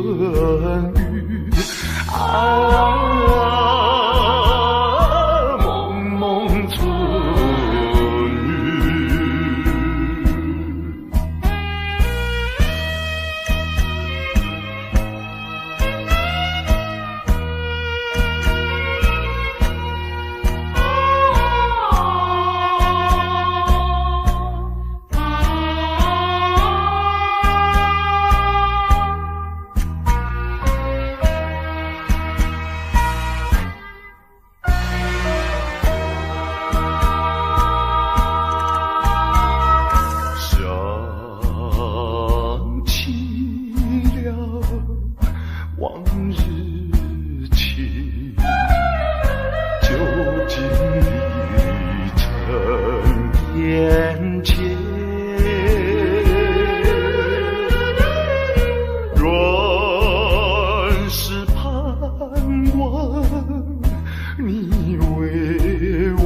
雨蒙蒙春雨。往日情，究竟已成眼前。若是盼望你为我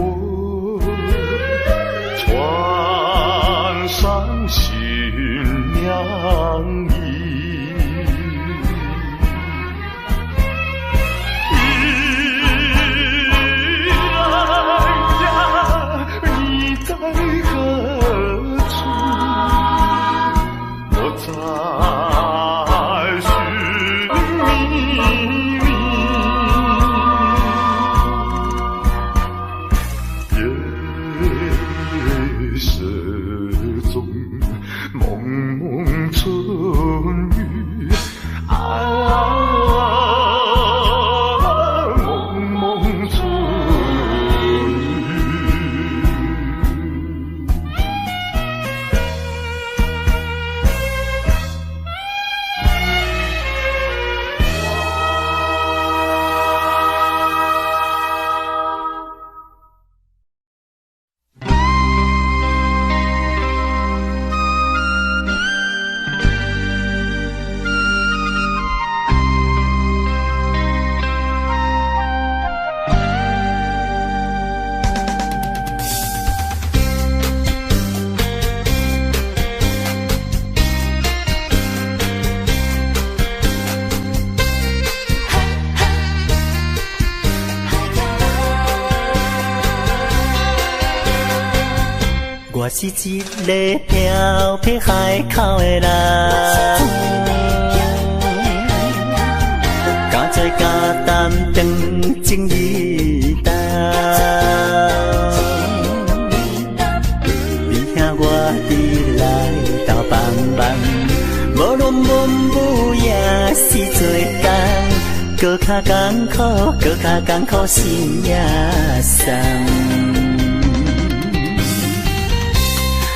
穿上新娘衣。蒙蒙春雨蒙蒙春雨。我是一个漂泊海口的人，敢做敢担当正义担。你听我伫来斗帮忙，无论文武也是做工，搁较艰苦，搁较艰苦心也酸。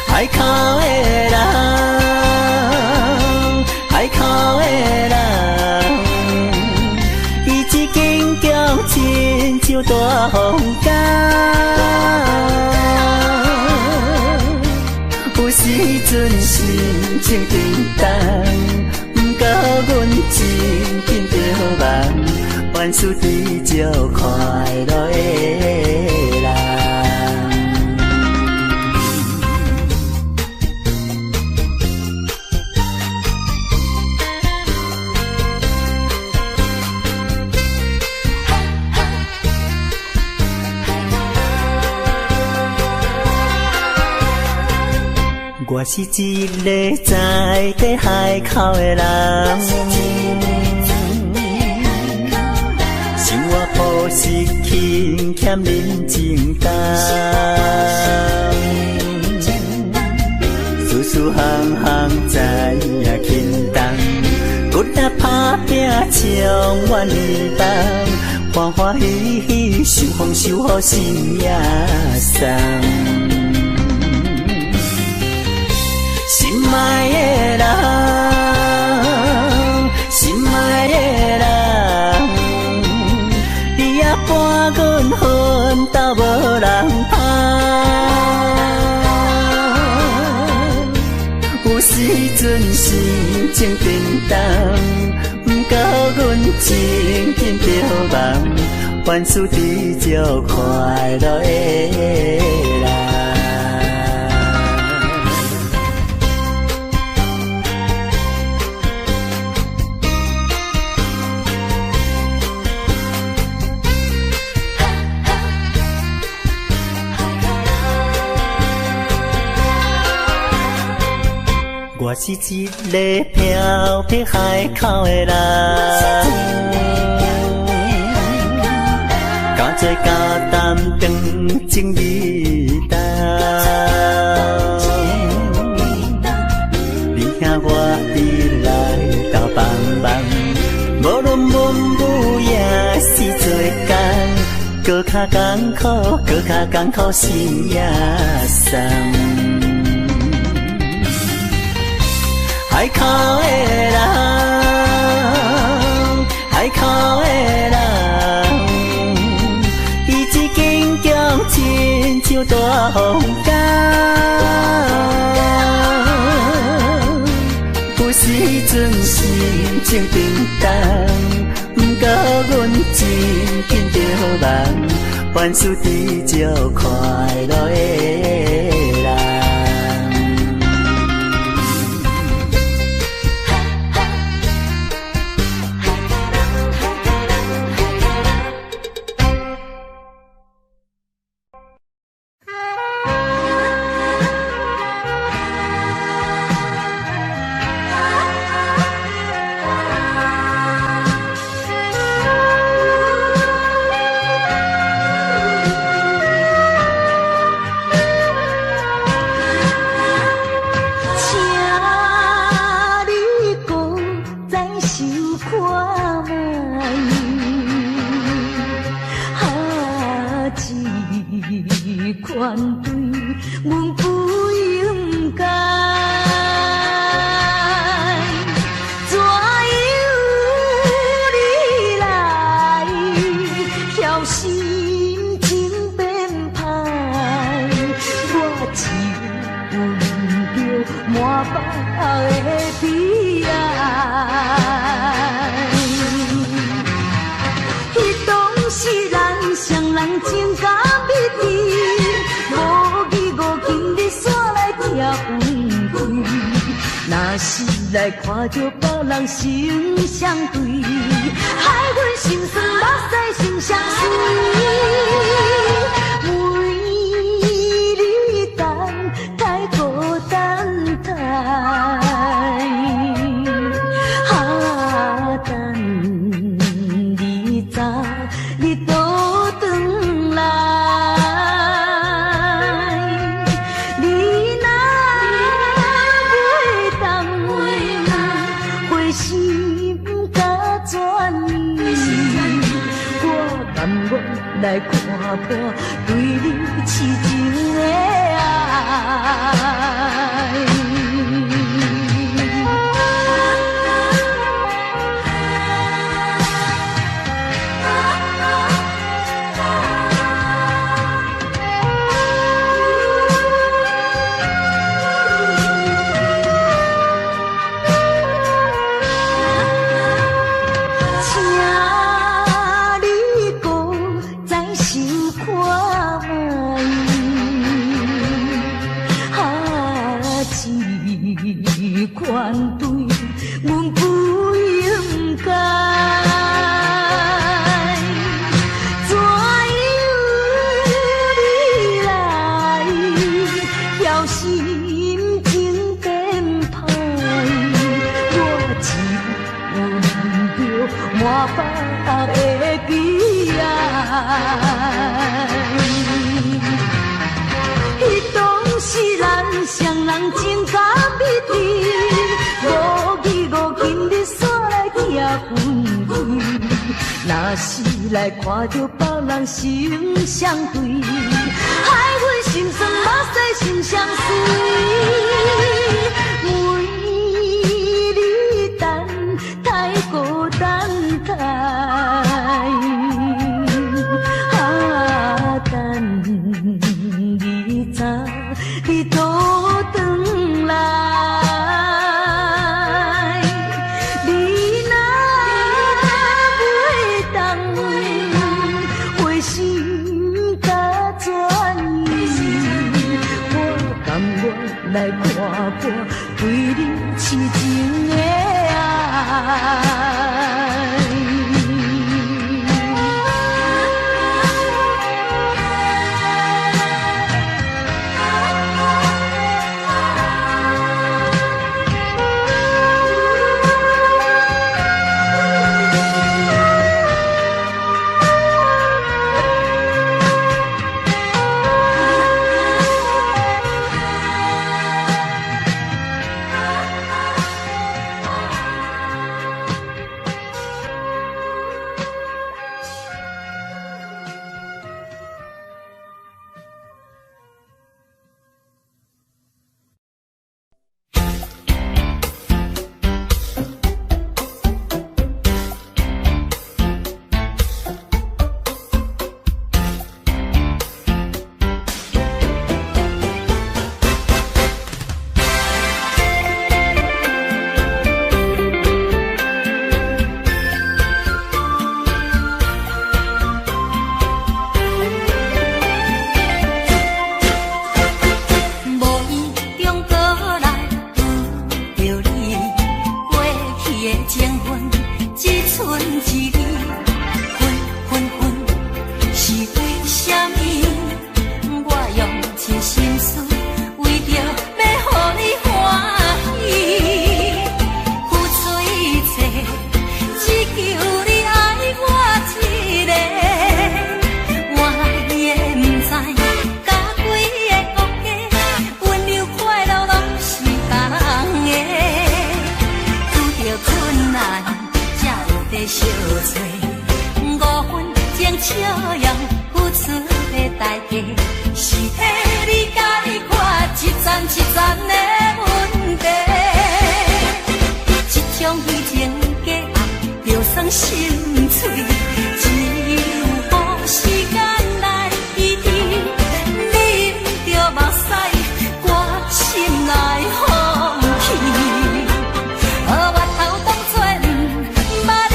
海口的人，海口的人，伊一间叫亲像大风干，有时阵心情沉重，不过阮真紧着梦，万事追求快乐的人。我是一个在地海口的人，生活朴实轻欠人情重，事事行行知影轻重，骨力打拼像愿意梦，欢欢喜喜受风受雨心也松。心爱的人，心爱的人，你也伴阮奋斗无人拍。有时阵心情沉重，不过阮真紧着梦，万事追求快乐的人。是一个漂泊海口的人，加做加担当情义重。你兄我伊来到帮忙，无论文武也是做工，搁较艰苦，搁较艰苦心也酸。海口的人，海口的人，伊一坚强亲像大风干。有时阵心情沉重，不过阮真紧着梦，凡事追求快乐的人。来看着别人心相对，害阮心酸目屎心相随。为你等太孤单太，等你早你倒转来。来看破对你痴情的爱。款对阮不应该，怎样你来叫心情变歹？我只闻着满腹的悲哀。彼当时咱双人情甲蜜甜。无义无今日煞来拆分开，若是来看着别人心相对，害阮心酸目屎心相随。为你等太孤单太，等你早你倒转来。来看破对的情分只剩一字，是为什么？我用尽心思，为着要予你欢喜，付出一切，只求你爱我一个。我也不知甲几个国家，温柔快乐拢是同的。拄着困难，才有地相找。5分钟笑容，付出的代价，是替你解决一层一层的问题。这种虚情假意，就算心碎，只有予时间来医治。你不着目屎，我心内放弃。我头当作不捌你。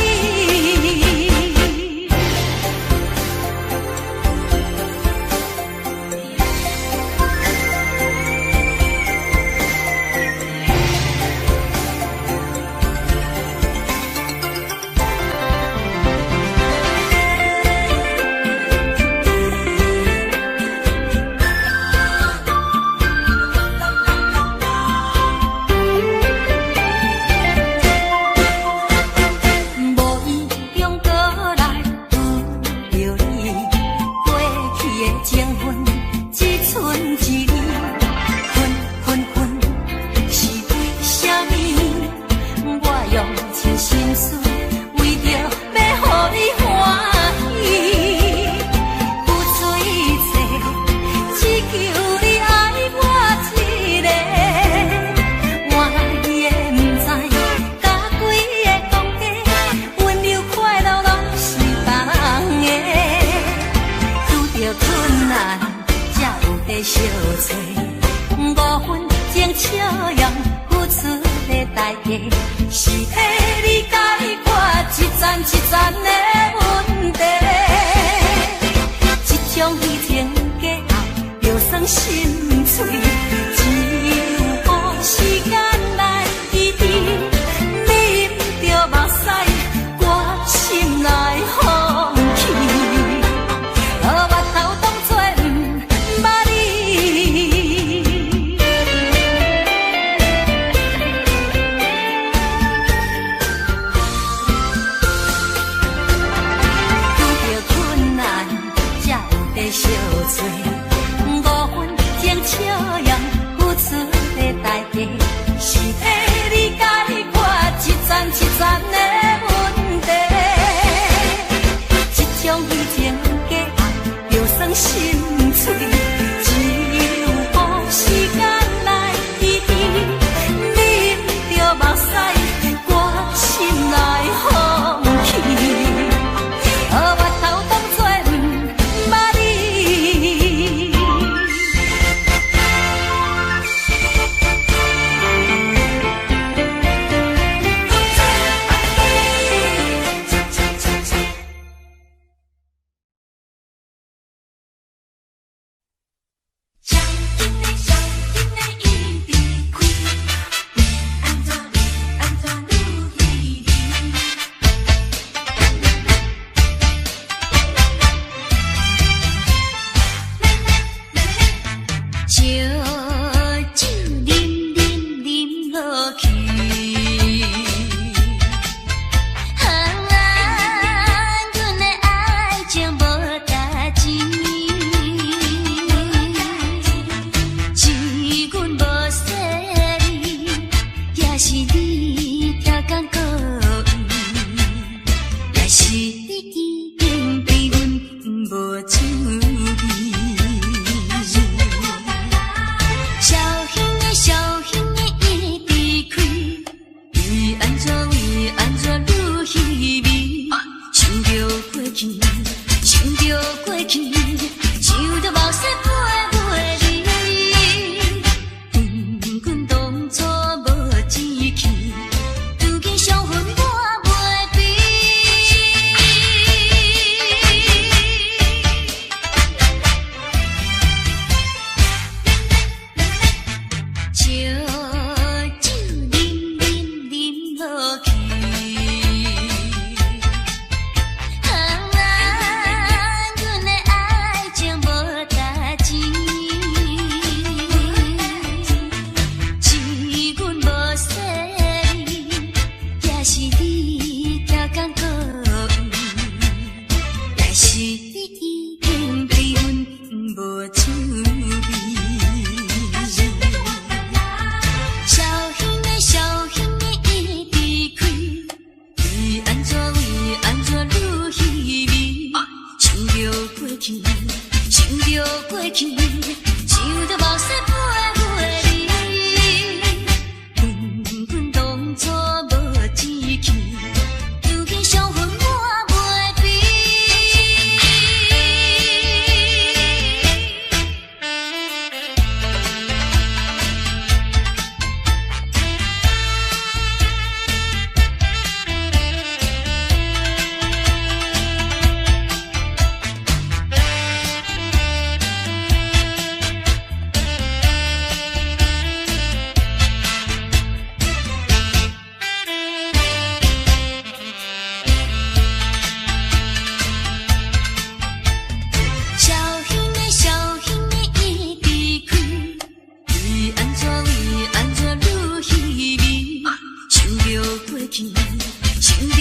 相找，5分钟笑容，付出的代价，是替你解决一层一层的问题。这种虚情假意，就算心碎，只有予时间来医治。你不着目屎，我心内放弃。相找，5分钟笑容，付出的代价，是替你解决一层一层的问题。这种虚情假意，就算心碎，只有予时间来医治。你不着目屎，我心内放弃。我头当作不捌你。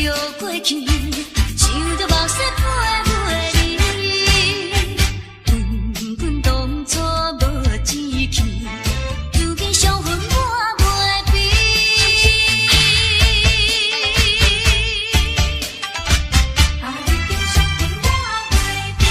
着过去，想着目屎飞飞你，滚滚当初无志气，如今伤痕我袂变。啊，如今伤痕我袂变。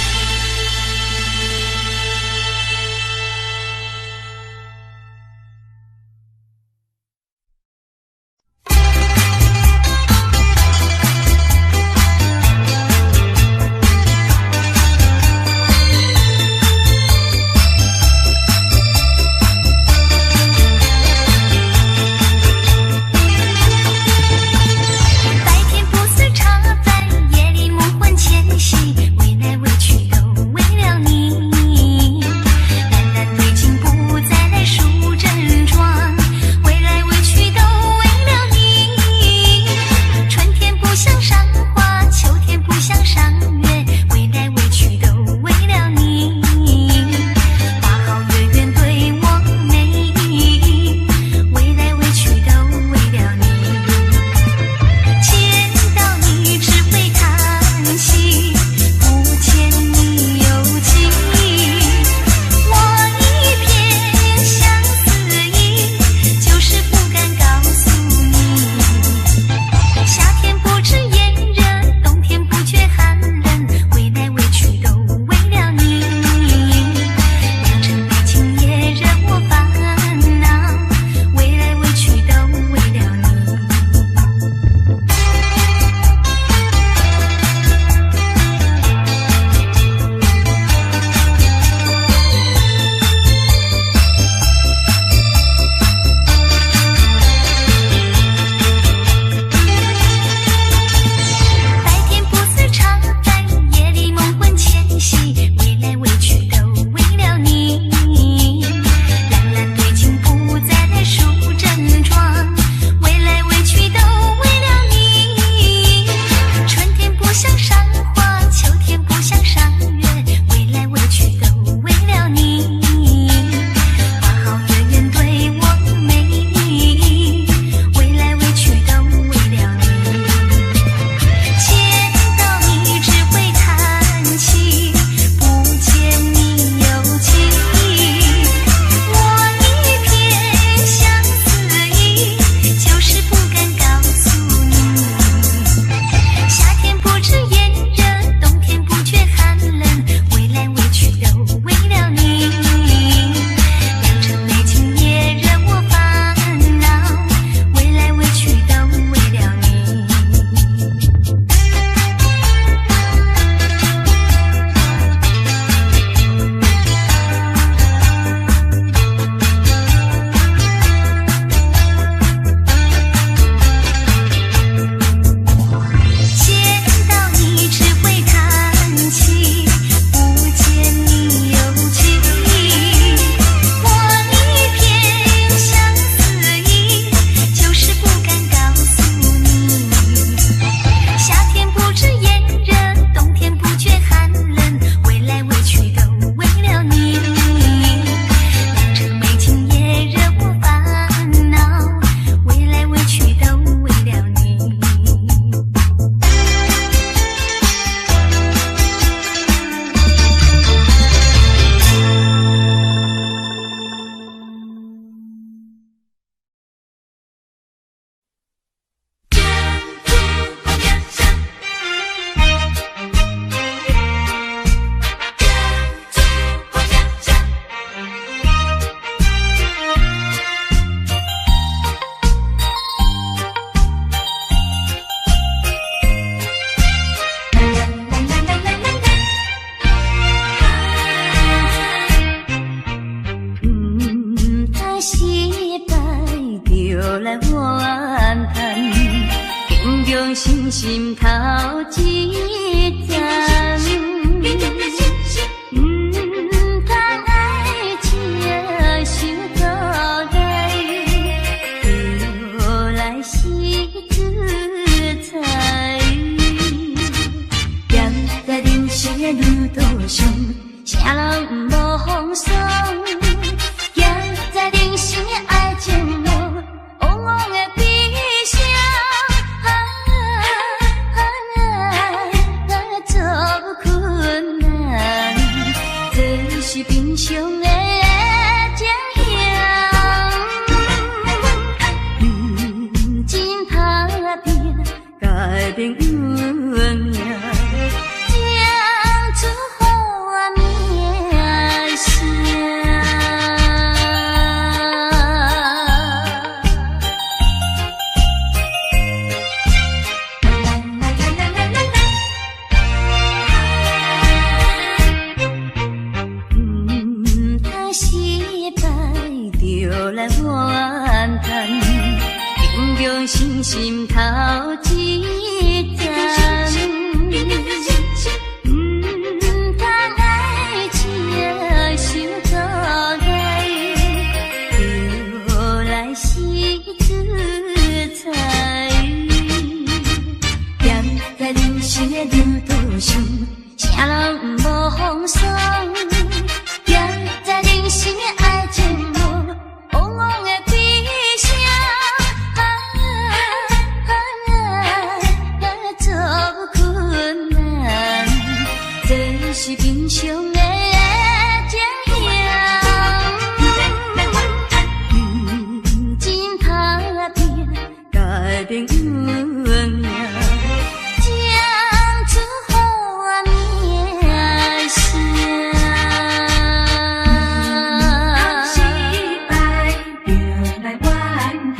心心头一站，当爱情想到来，就来是自在。站在人生的路途上，啥人无风霜？行在人生的爱情路，往往的悲伤。心头一层，通爱情伤阻碍，就来是自裁。站在人生的路途上，啥人无风霜。站在人生的爱情路，往往的悲伤。做困难，这是平常的情形。真打拼，家庭稳命，将出好名声。失败就来怨叹，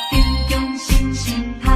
坚强心心头。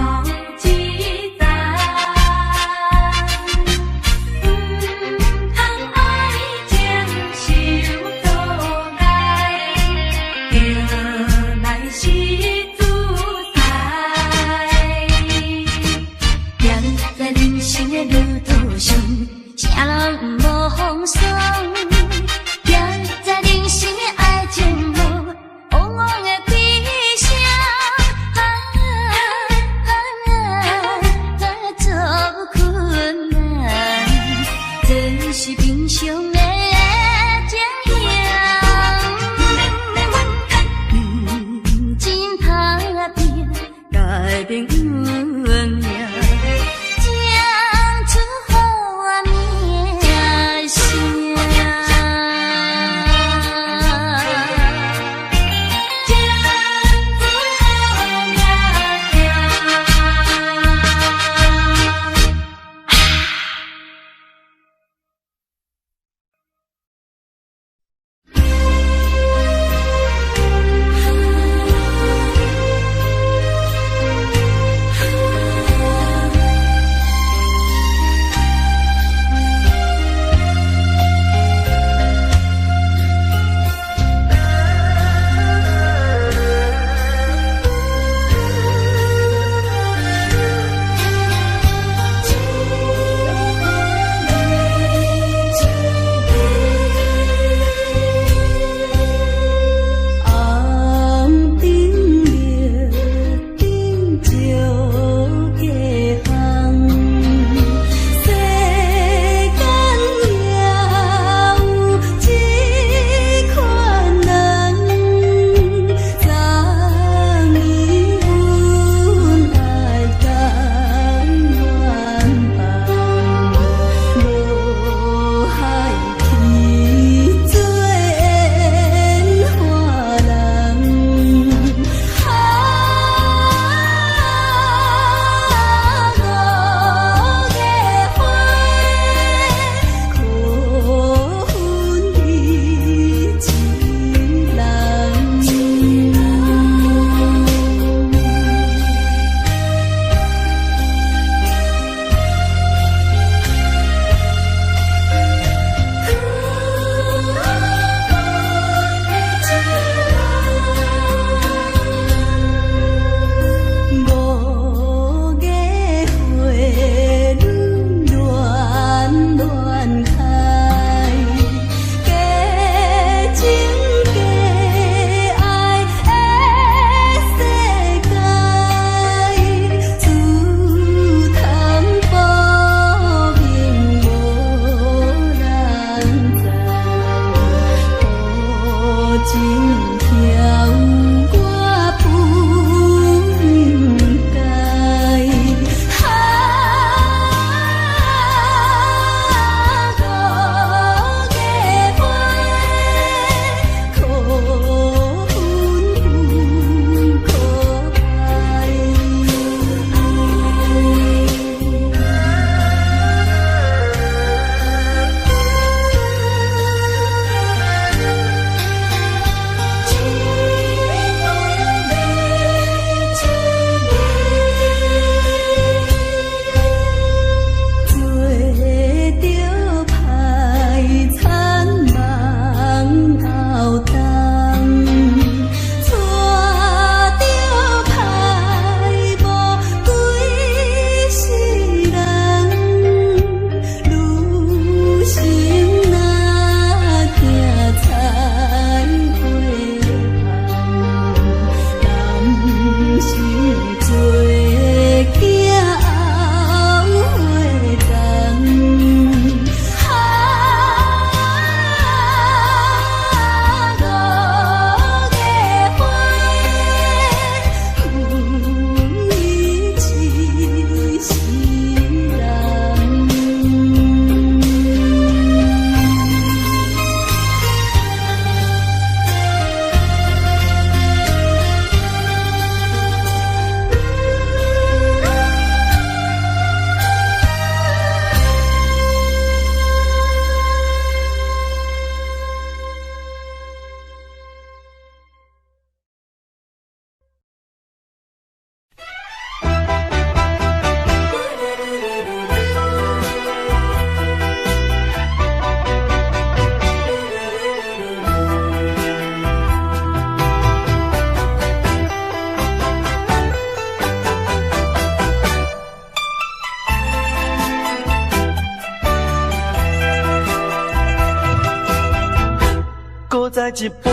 再一杯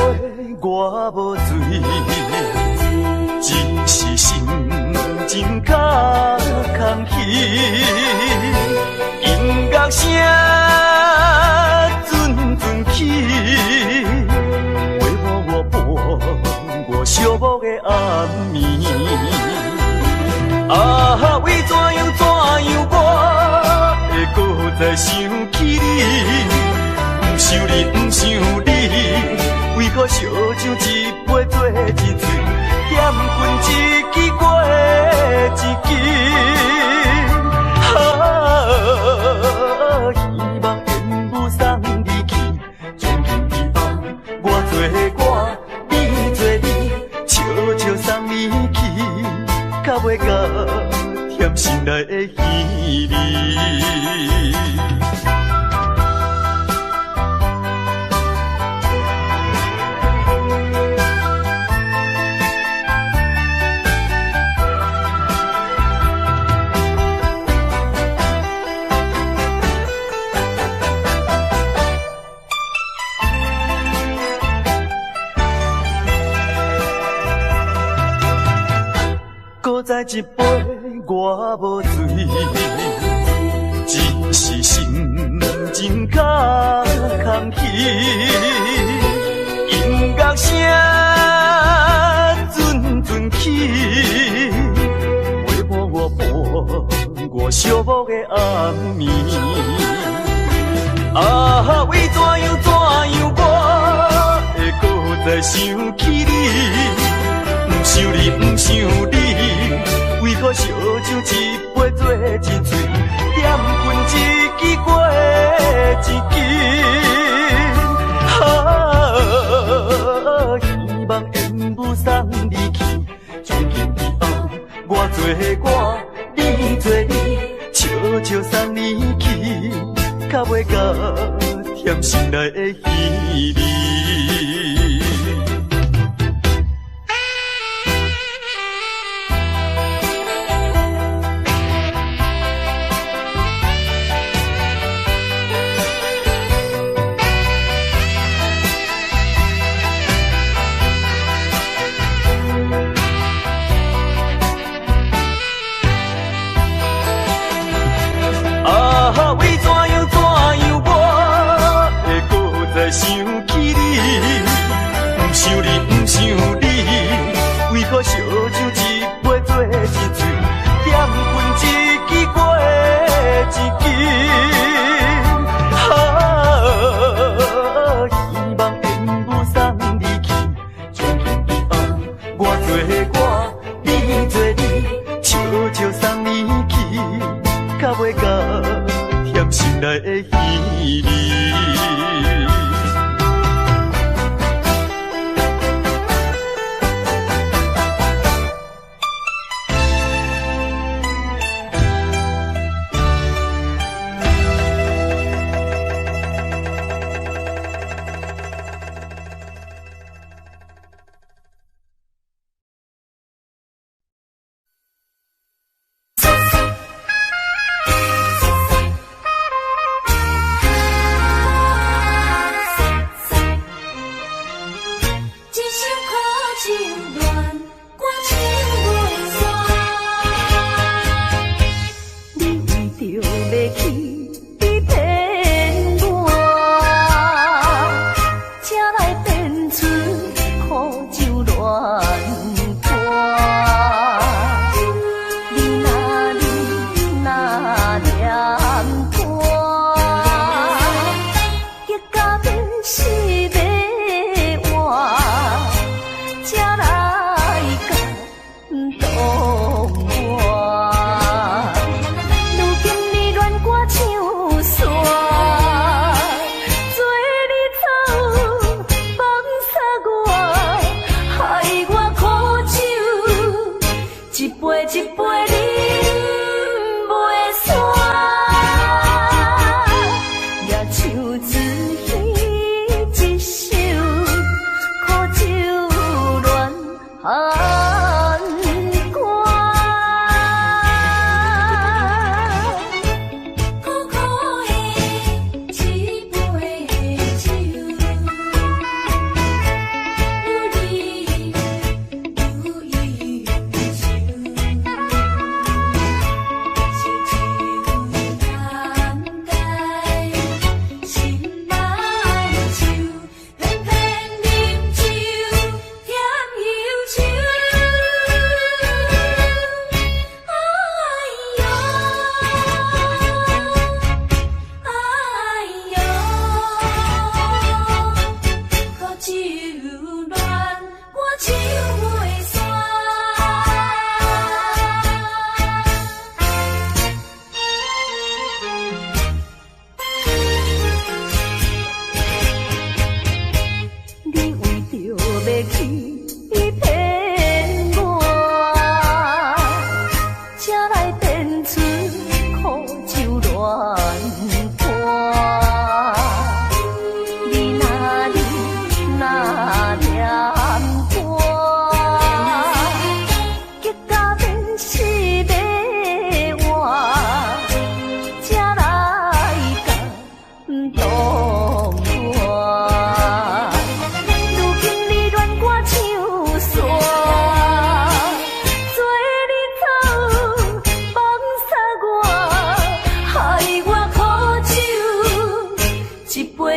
我无醉，只是心情较空虚。音乐声阵阵起，陪伴我伴我寂寞的暗暝。啊，为怎样我会搁再想起你？不想你，不想你，为何烧酒一杯做一醉，嫌困一支过一支。希望缘无送你去，从今以后我做我，你做你，悄悄送你去，较袂甲甜心内的稀微。再一杯我无醉，只是心情较空虚。音乐声阵阵起，陪伴我伴我寂寞的暗暝。啊，为怎样我会搁再想起你？不想你，不想你，为何烧酒一杯做一醉，嫌困一支过一支。希望缘无送你去，从今以后我做我，你做你，悄悄送你去，较袂甲甜心内的稀微。想起你，不想你，不想你，为何烧酒一杯做一醉，嫌困一支过一支。希望缘无送你去，从今以后我做我，你做你，悄悄送你去，较袂甲甜心内的稀微。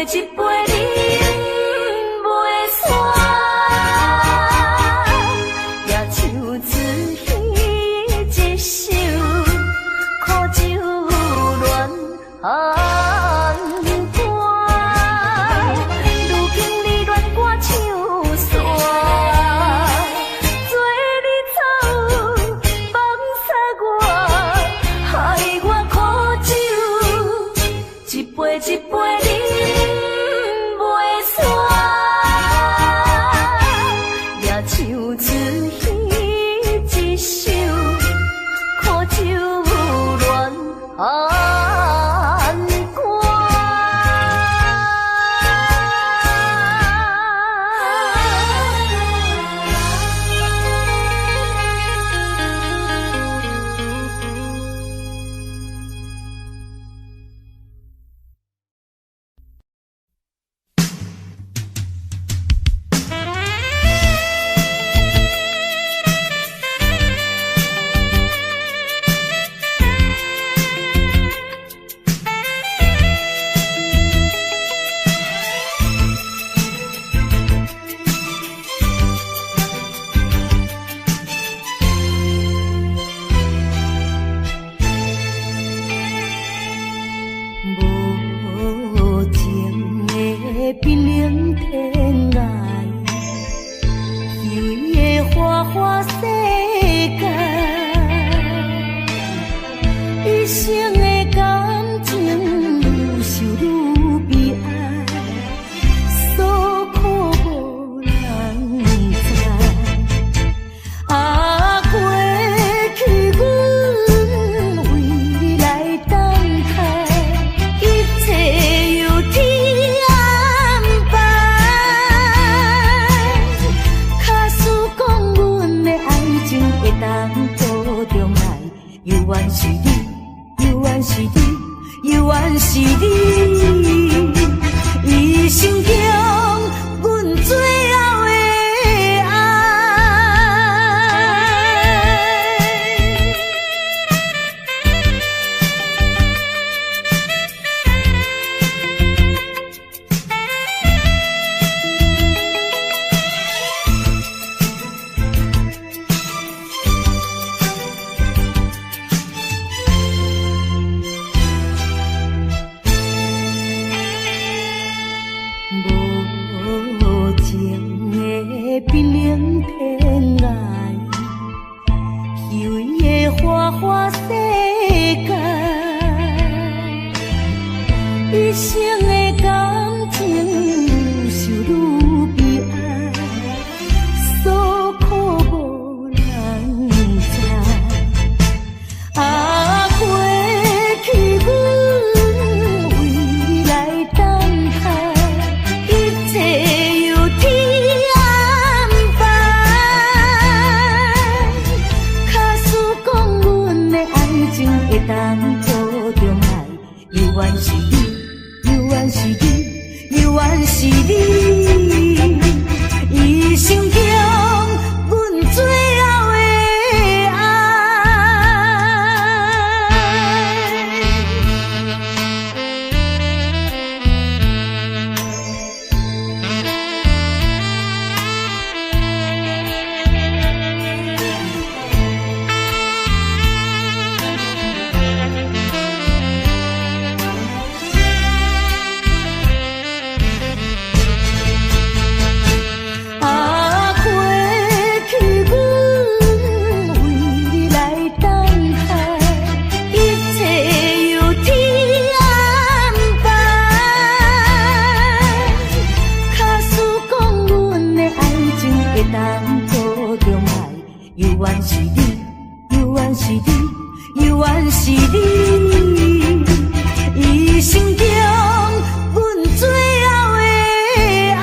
一杯饮袂煞，也像自彼一首苦酒乱寒歌。如今你恋我唱煞，做你走放撒我，害我苦酒一杯一杯饮袂煞，也像自彼一首苦酒乱寒歌。无情的冰冷天涯，虚伪的花花世界，一生的感情愈想愈悲哀，所苦无人知。啊，过去阮为你来等待。一切由天安排，假使讲阮的爱情会当保重来，犹原是你，犹原是你，犹原是你，一生中阮最后的爱。无情的冰冷天涯，虚伪的花花世界，一生的感情愈想愈悲哀，所苦无人知。啊，过去阮为你来等待，一切由天安排。假使讲阮的爱情会当保重来，犹原是你，犹原是你，犹原是你，一生中阮最后的爱。啊，过去阮为你来等待，一切由天安排。假使讲阮的爱情会当保重来，犹原是你，犹原是你，犹原是你，一生中阮最后的爱。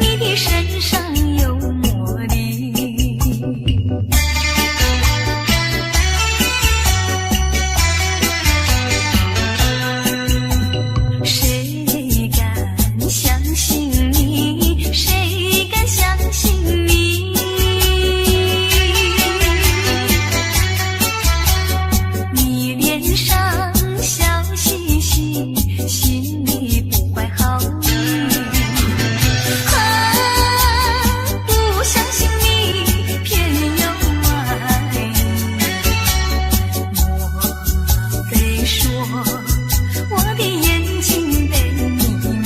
你的身上有魔力。谁敢相信你？谁敢相信你？你脸上笑嘻嘻，心里不怀好意。不相信你，偏又爱你。莫非说我的眼睛被秘密？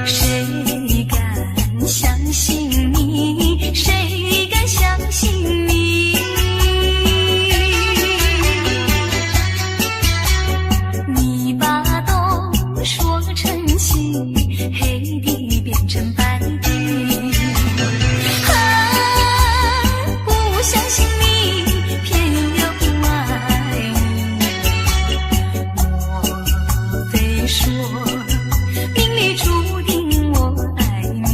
谁敢相信你？谁敢相信你？你把东说成西，黑的变成白的。不相信你，偏又爱你。莫非说命里注定我爱你？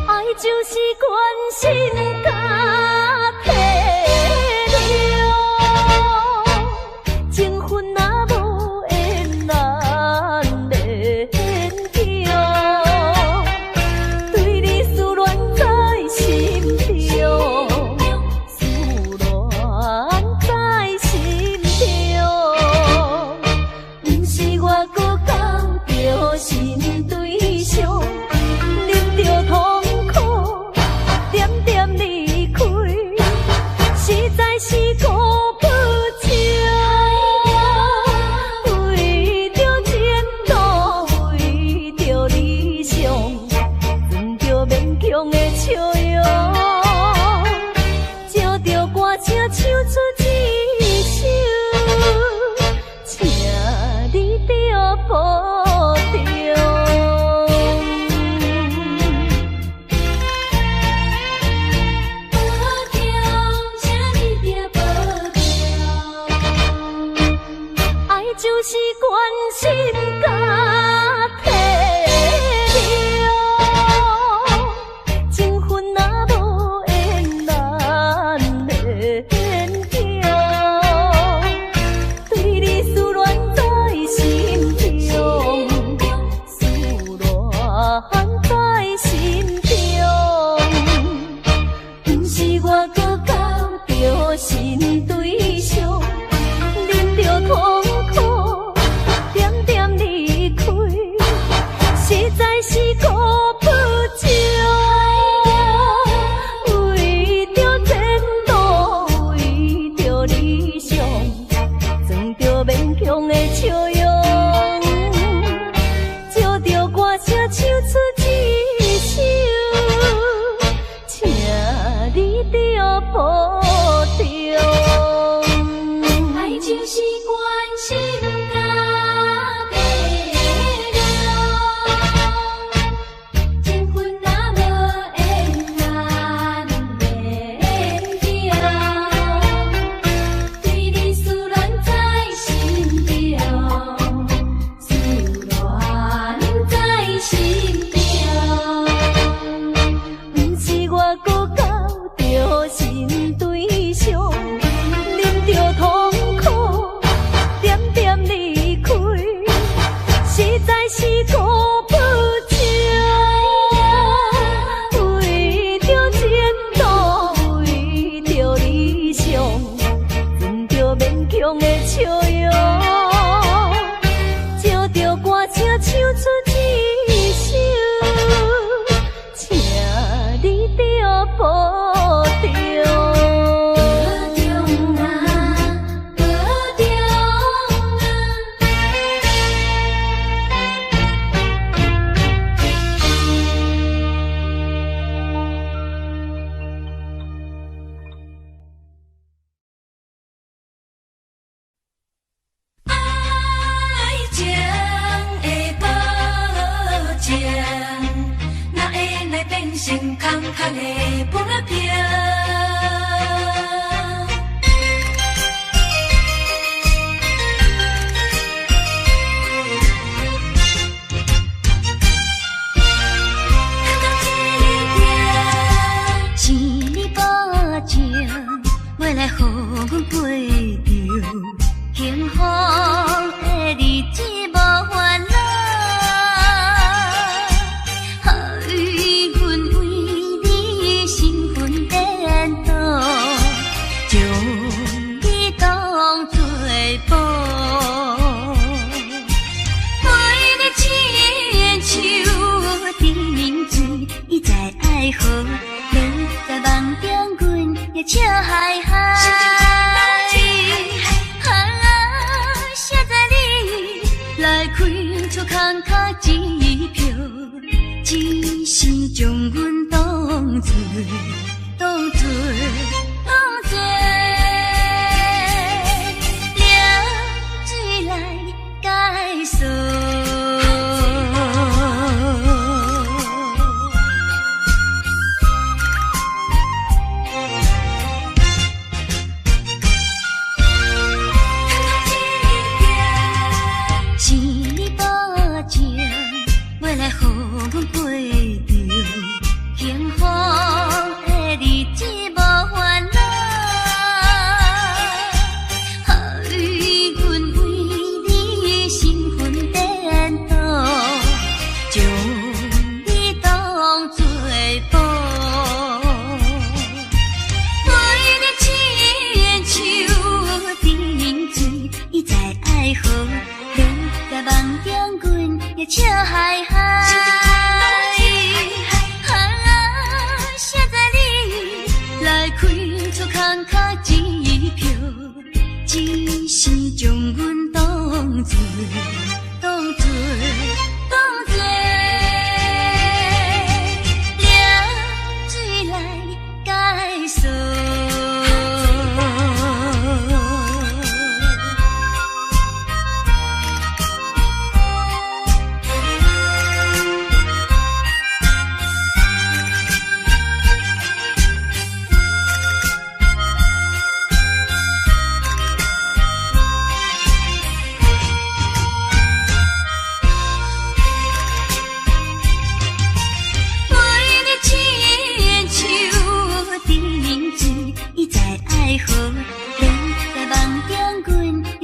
爱就是关心甲体谅，情分若无缘难免强，对你思恋在心中，思恋在心中，不是我搁交着新对象，啉着痛苦，点点离开，实在是顾不着。为着前途，为着理想，存着勉强的笑容，借着歌声唱出一首，请你着保重。就是关心甲体谅，情分若无变成空空的布拉票。要来予阮陪着幸福的日子无烦恼，予阮为你身份颠倒，将你当作宝，陪你亲像甜水，伊在爱河，你在梦中，阮也笑嗨嗨。空卡支票，只是将阮当作凉水来解锁。笑嗨嗨，写在你来开出空卡支票，只是将阮当作凉水来解锁。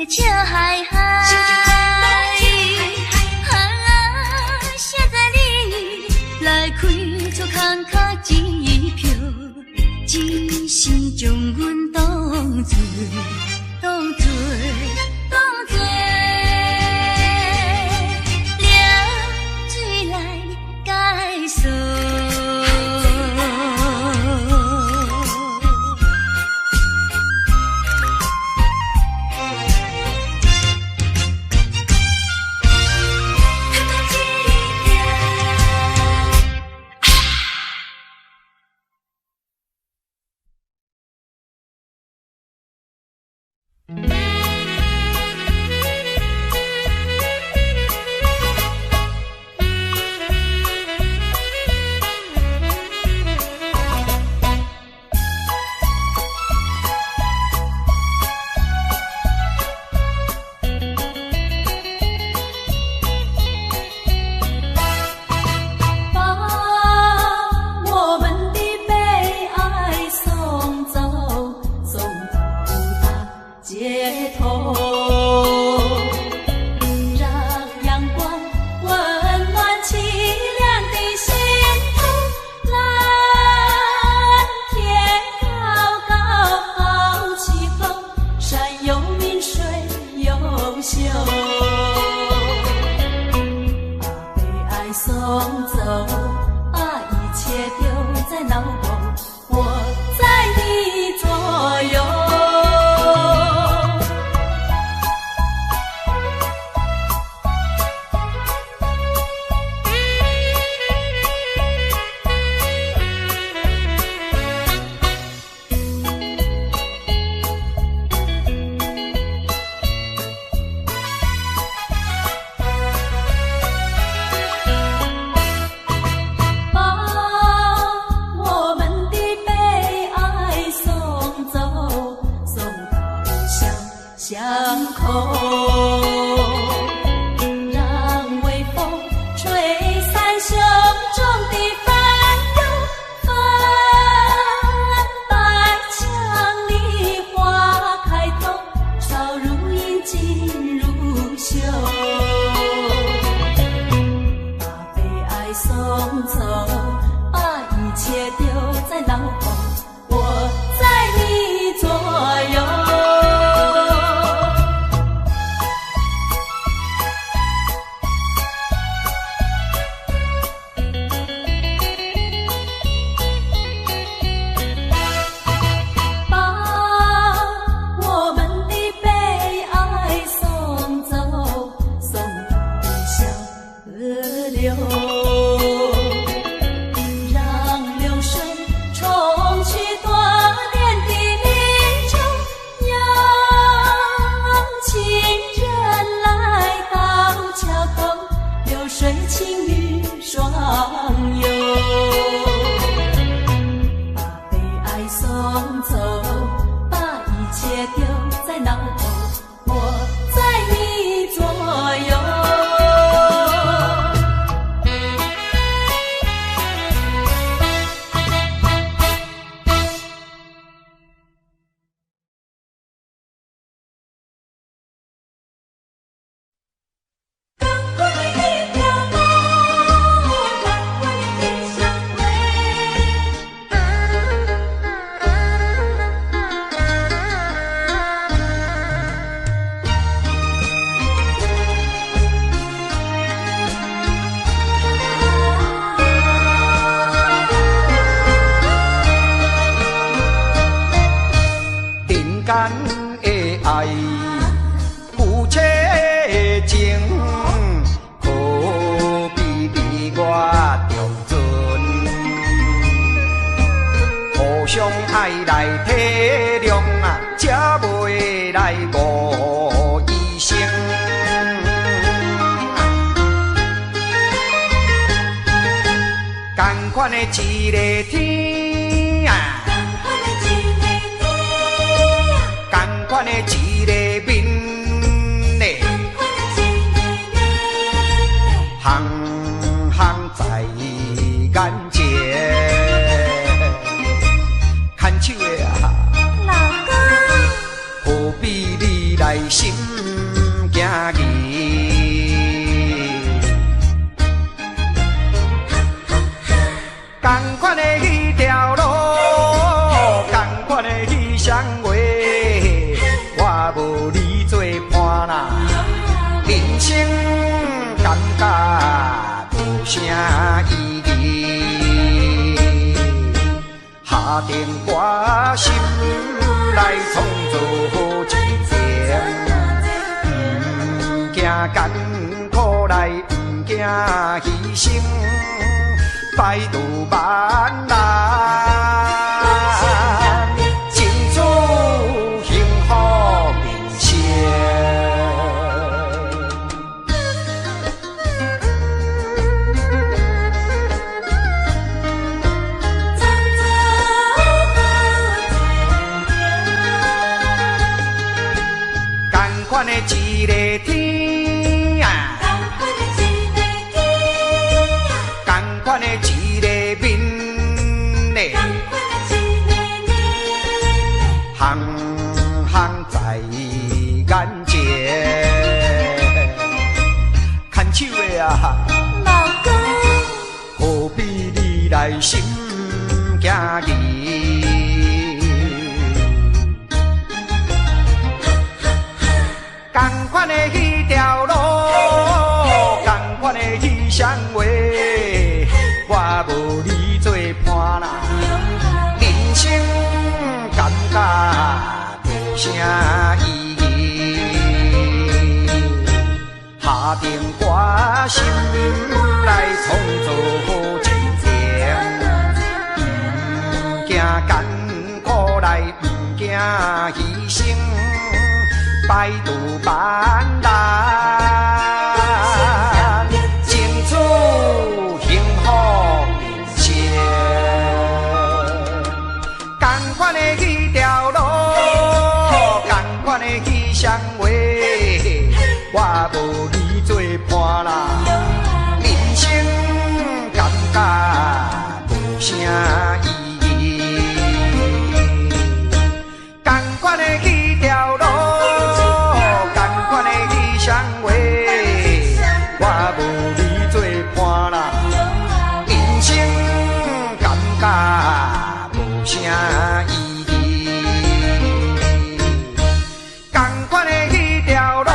笑嗨嗨，写在你来开出空卡支票，只是将阮当作凉水来解锁。爸。相爱来体谅啊，才袂来误医生。同款的一个天啊，同款的一个面嘞，行行在眼前。牵手的啊，老公，何必你来心惊疑？同款的迄条路，同款的迄双话，我无你做伴啦，人生感觉无啥意义。下定决心来创造好一天，不惊艰苦来，不惊牺牲。百度万难，尽祝幸福人生。同款的一个天啊，同款的一个面嘞，行行在眼前。牵手的啊，老公，何必你来心惊疑？同款的迄条路，同款的迄双话，我无你做伴啦，人生感觉无啥意义。下定决心来创造好一天，不惊艰苦来，不惊牺牲。百度万难，尽祝幸福人生。同款的迄条路，同款的迄双话，我无你做伴啦，人生感觉无啥意义。同款的迄条路。双话，我无你做伴啦，人生感觉无啥意义。同款的迄条路，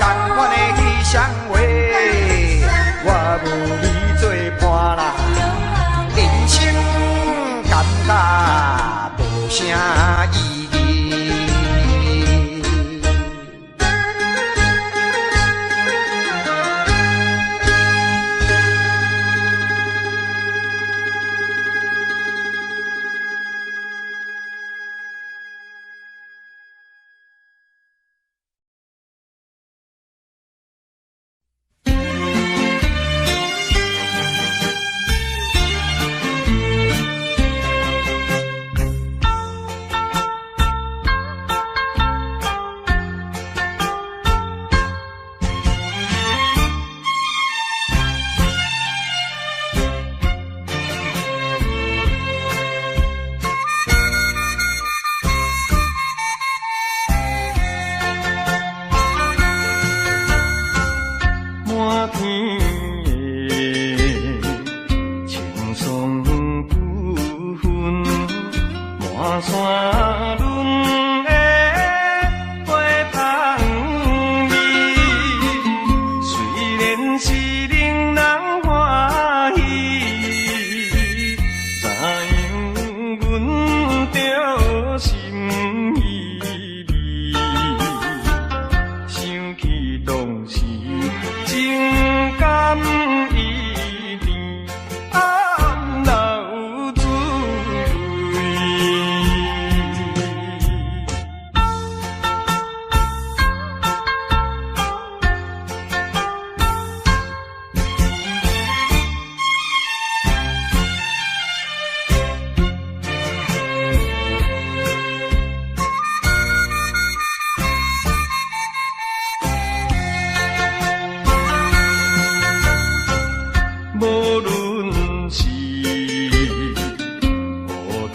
同款的迄双话，我无你做伴啦，人生感觉无啥意义。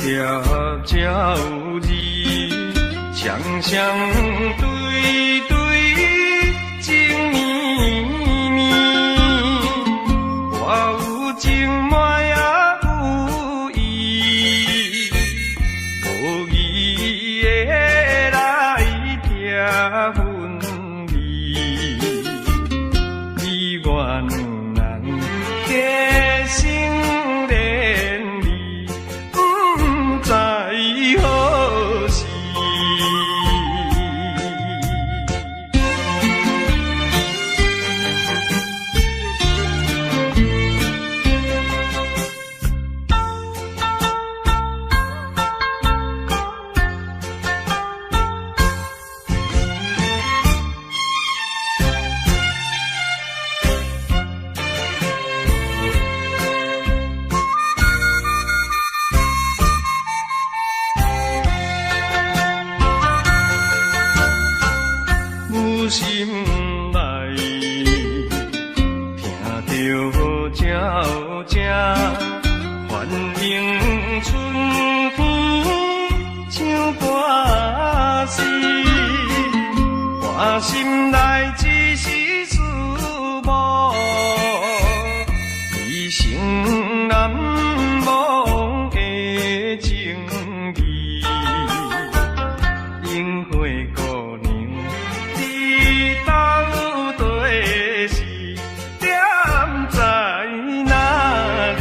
贴才有你，双双对对情绵绵，我有情满也有意，无义的来贴分离，你我两人结成连理，不知何时。心内听着鸟声，反映春天像歌词，我心内只是思慕，一生难忘的情义，樱花姑娘。到底是点在哪里？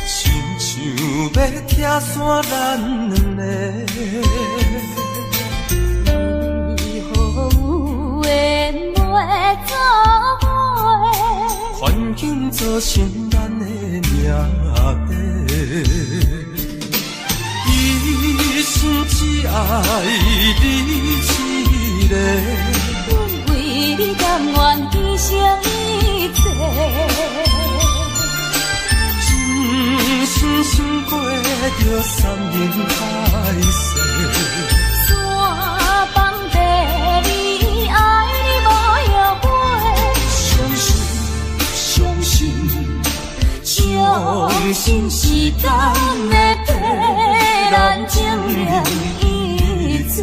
亲像要拆散咱两个。为何有缘袂做伙？环境造成咱的命底。一生只爱你一个，阮为你甘愿牺牲一切，真心想过着山盟海誓。山崩地离，爱你无后悔。相信时间会替咱证明一切。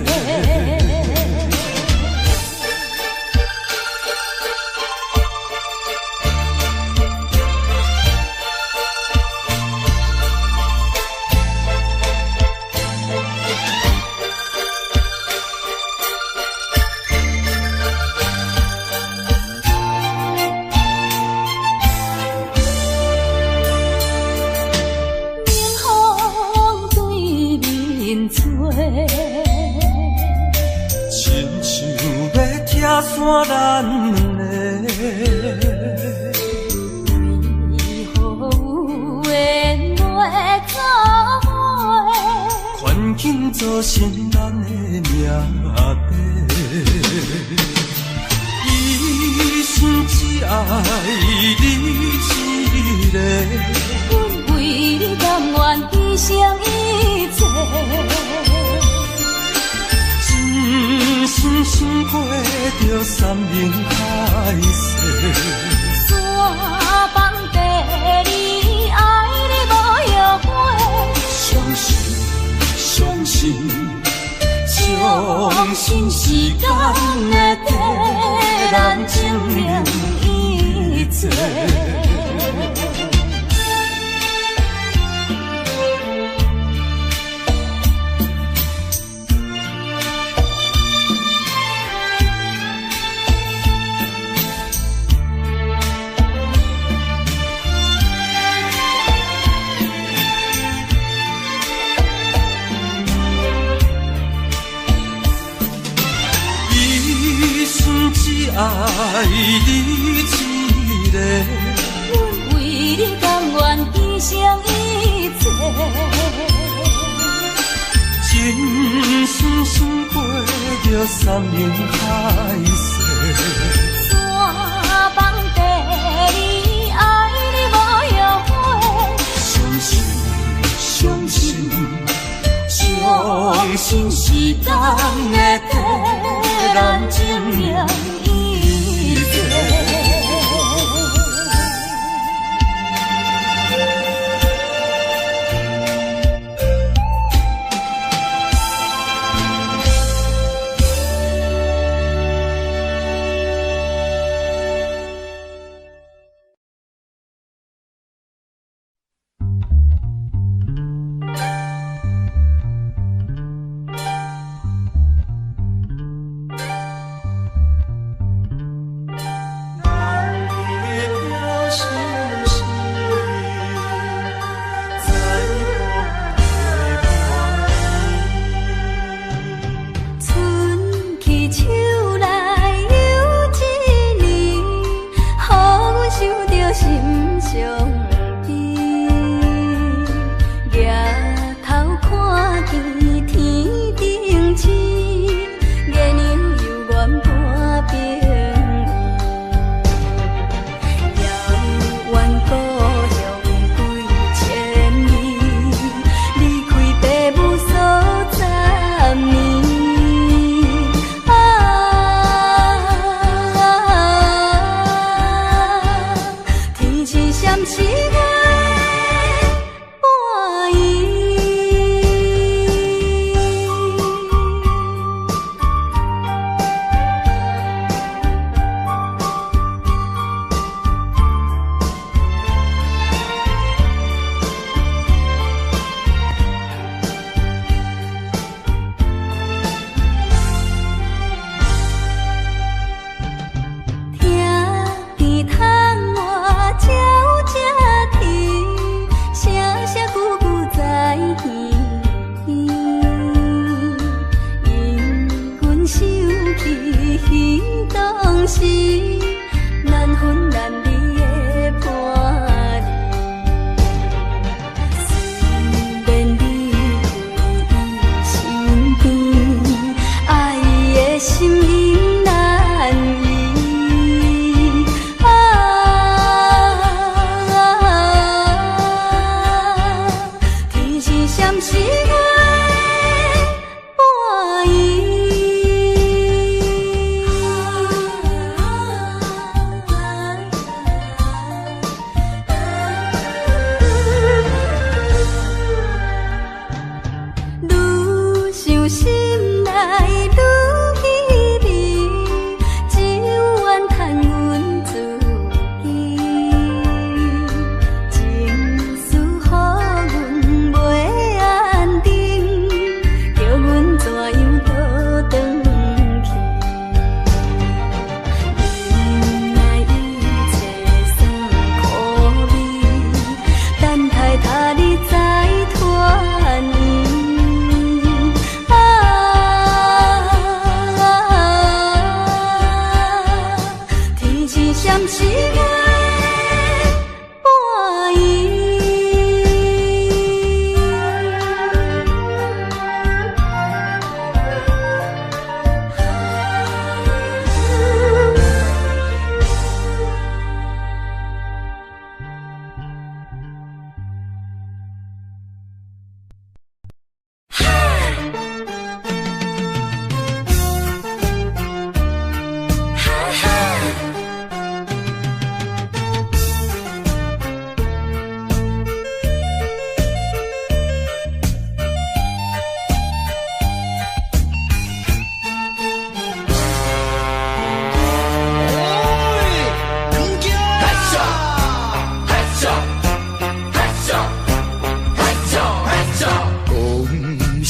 亲像要拆散咱两个，为何有缘袂做伙？环境造成咱的命底。一生只爱你一个，阮为你甘愿牺牲一切。真心想过着山盟海誓，山崩地离，爱你无后悔。相信时间会替咱证明一切。只爱你一个，阮为你甘愿牺牲一切，真心想过着山盟海誓。山崩地离，爱你无后悔。相信时间会替咱证明一切。听甜窗我照。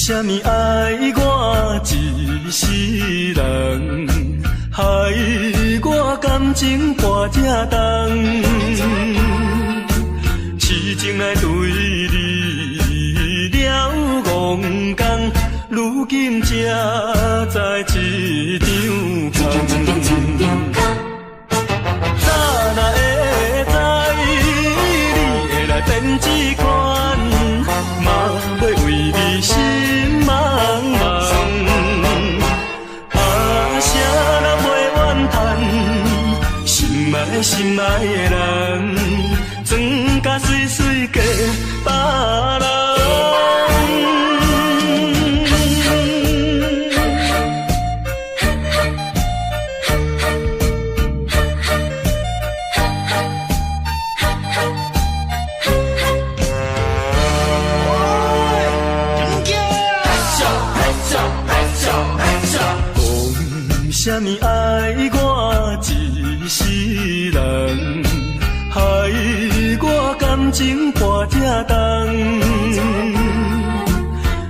啥物爱我一世人，害我感情跋这重，痴情来对你了戆讲，如今才知一场空。早若会知你会来变这款，嘛要为你心茫茫。啥人袂怨叹，心爱的人，装甲水水嫁别人。啥物爱我一世人，害我感情跋这重，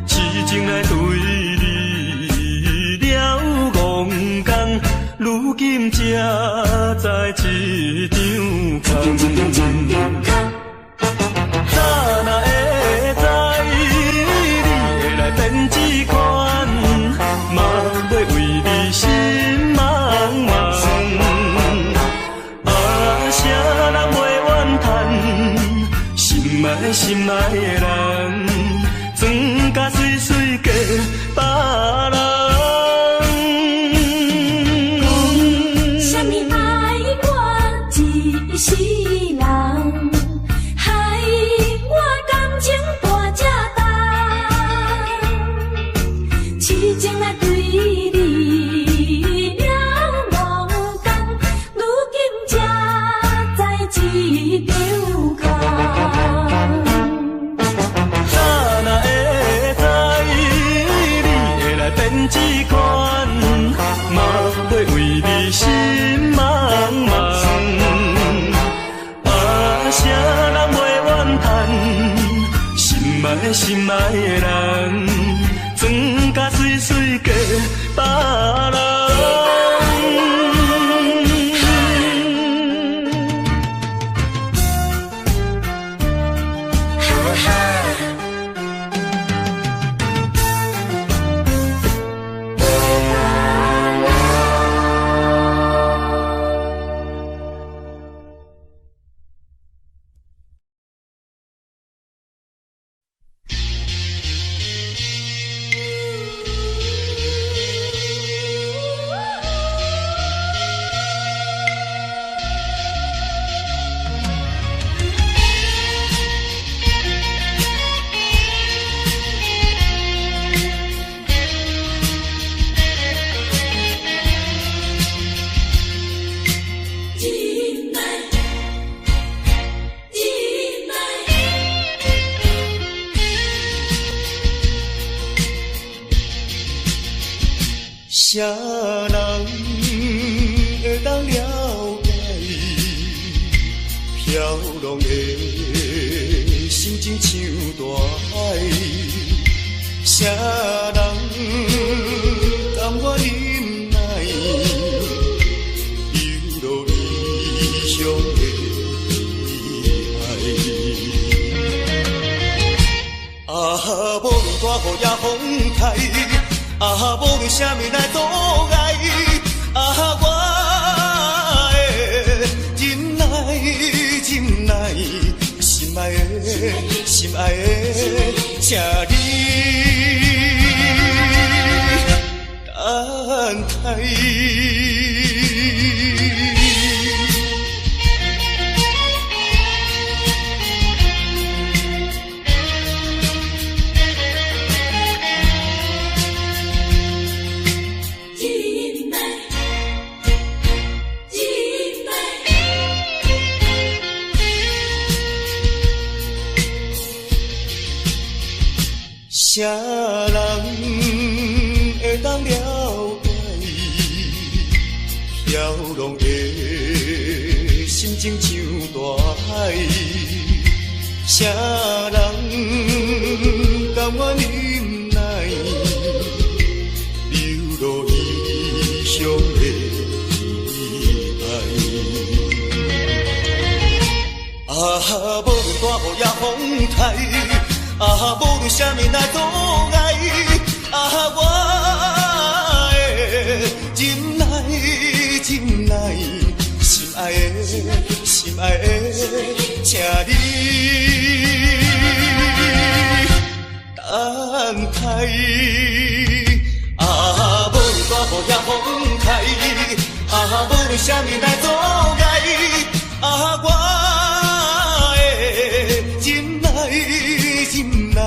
痴情来对你了戆讲，如今才知一场空。早若会知你会来变这款，嘛要为你心茫茫。啥人袂怨叹，心爱的人，装甲水水嫁别人。啥物爱我一世人，害我感情跋这重，痴情来对你了戆讲，如今才知一场空。早若会知你会来变这款，嘛要为你心茫茫。啥人袂怨叹，心爱的人，装甲水水嫁别人。啥人会当了解飘浪的心情像大海？啥人甘我忍耐流落异乡的海？无论大雨也风台，无论啥物来阻碍，我的忍耐，心爱的，请你等待。啥人会当了解飘浪的心情像大海？啥人甘我忍耐无论大雨也风台，无论啥物来阻碍，我的忍耐，忍耐，心爱的，心爱的，请你等待。无论大雨也风台，无论啥物来阻碍，我忍耐，忍耐，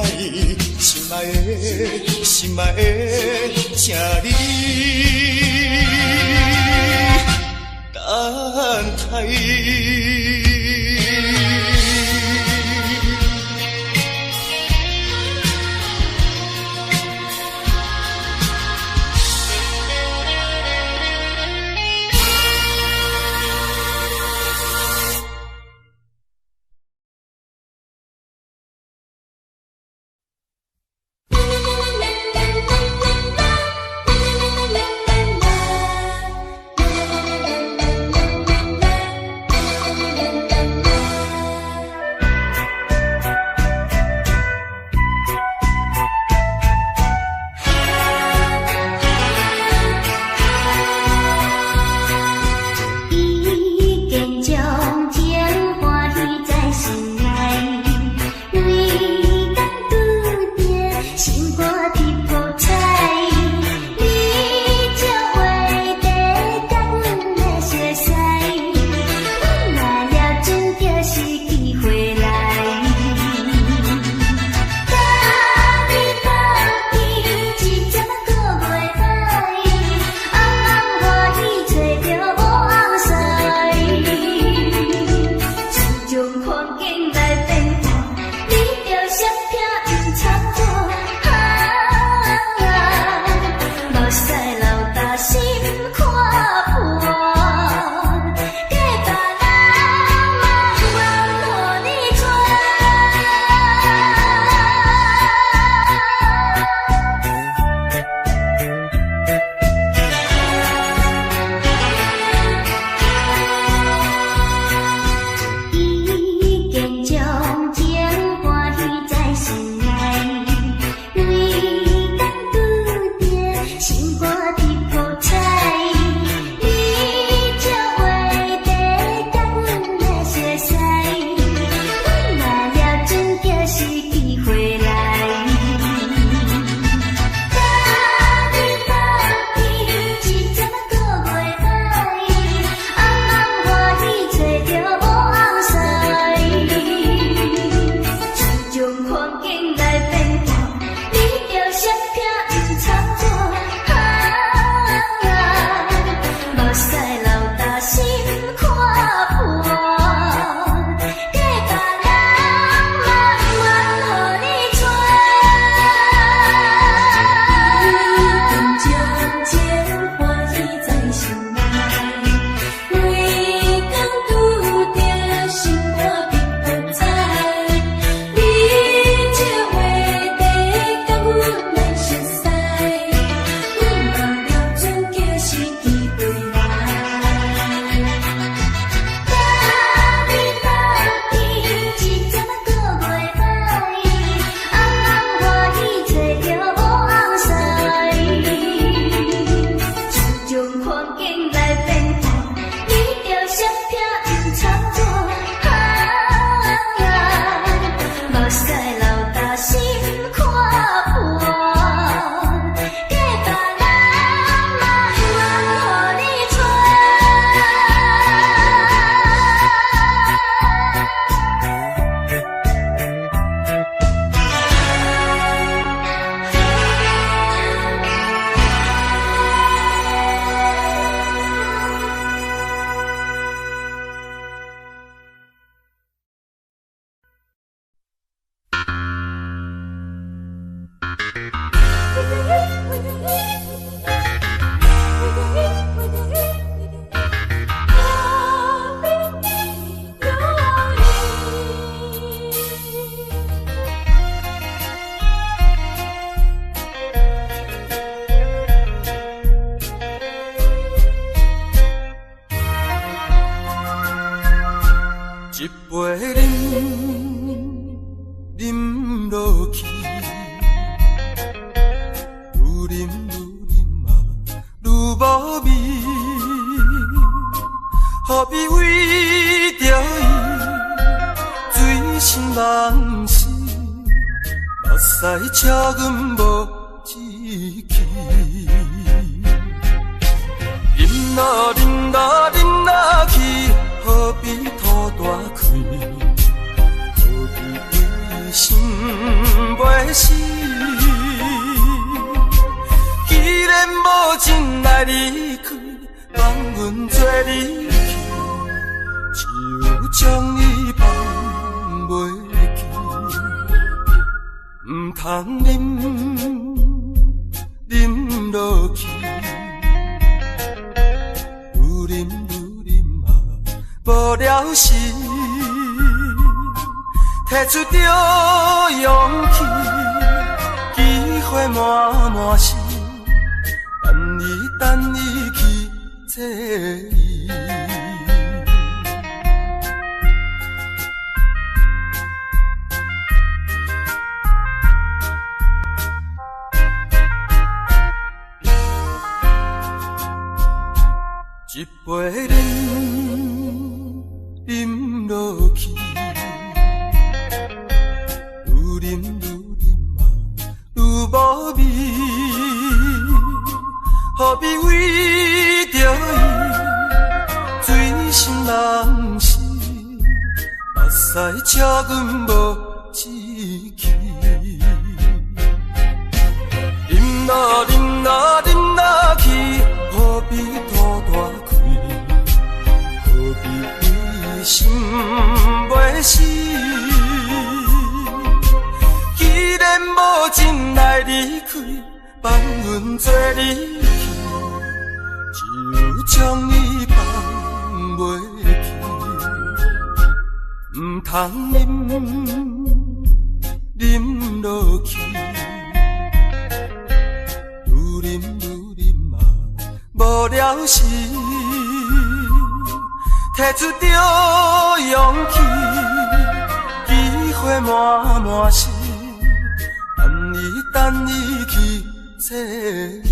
心爱的，心爱的，请你等待。人生，目屎赤阮无志气。饮啦饮啦饮啦去，何必土大开？何必为心袂死？既然无情来离开，放阮做离去，只有将伊放袂记。唔通啉落去，愈啉嘛无了时，摕出着勇气，机会满是。等伊去找伊，一杯啉落去，愈啉嘛愈无味。何必为着伊醉心人生，目屎赤阮无志气。饮啦饮啦饮啦去，何必土大开？何必为心袂死？既然无情来离开，放阮做离去。只有将伊放袂记，唔通啉落去，愈啉嘛无了时，摕出着勇气，机会满是，等伊去找伊。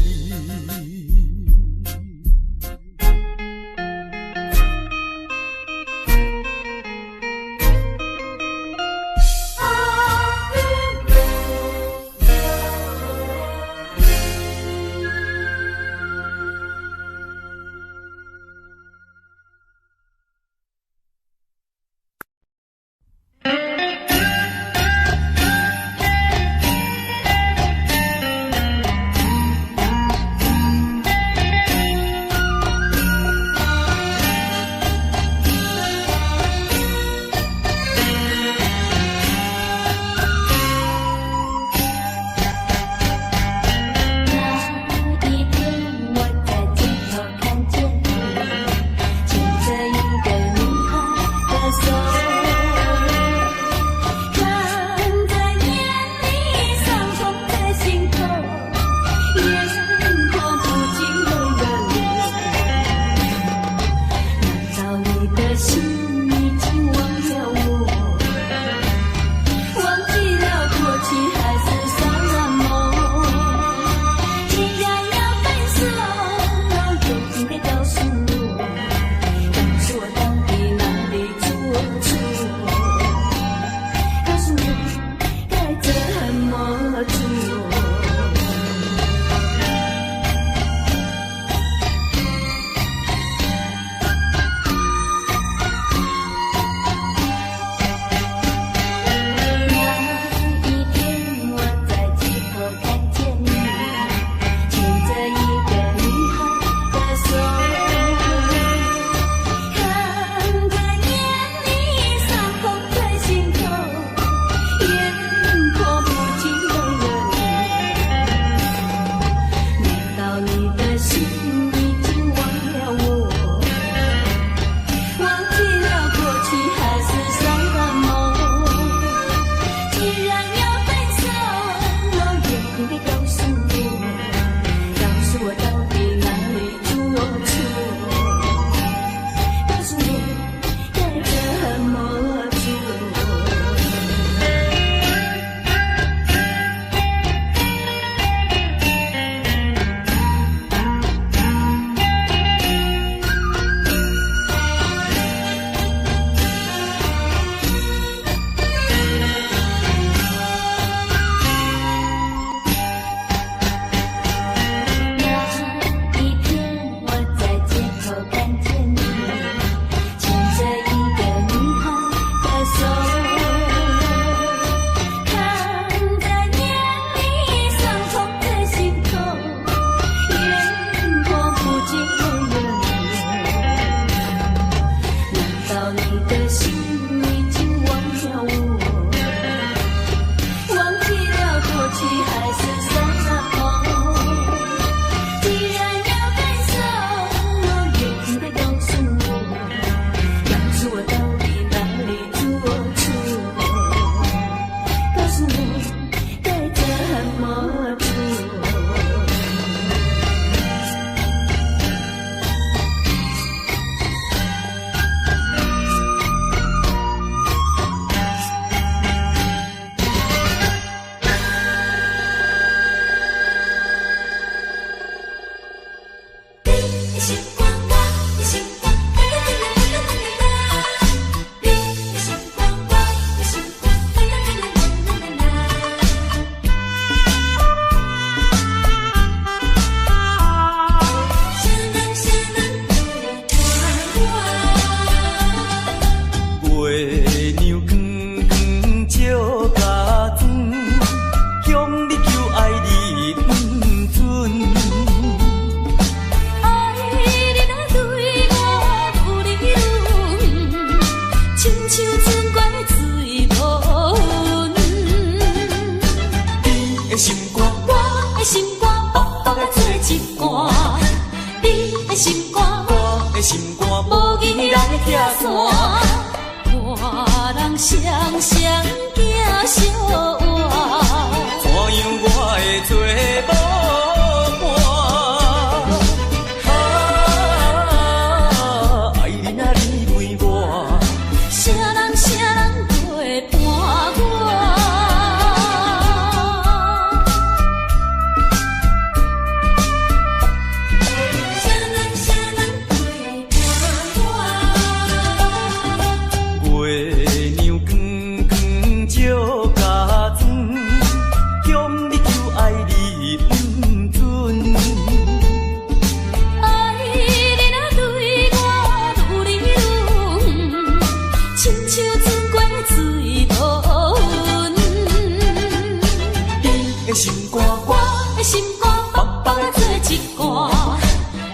的心肝，腹腹来做一歌。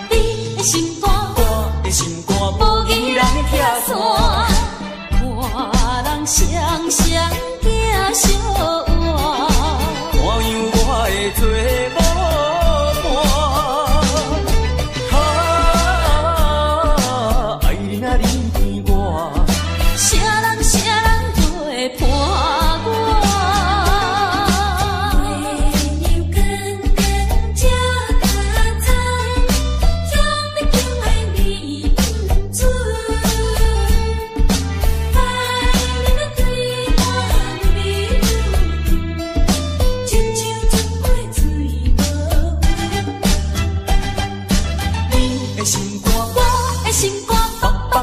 你的心肝，我的心肝无义人的拆散，看人双双行相换。看样我会做无伴，爱你啊离开我，啥人陪伴我？看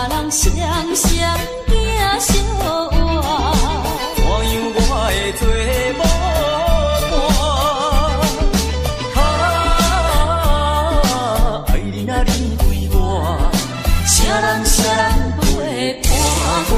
人双双行相换，看样我会做无伴，爱你啊离开我，啥人陪伴我？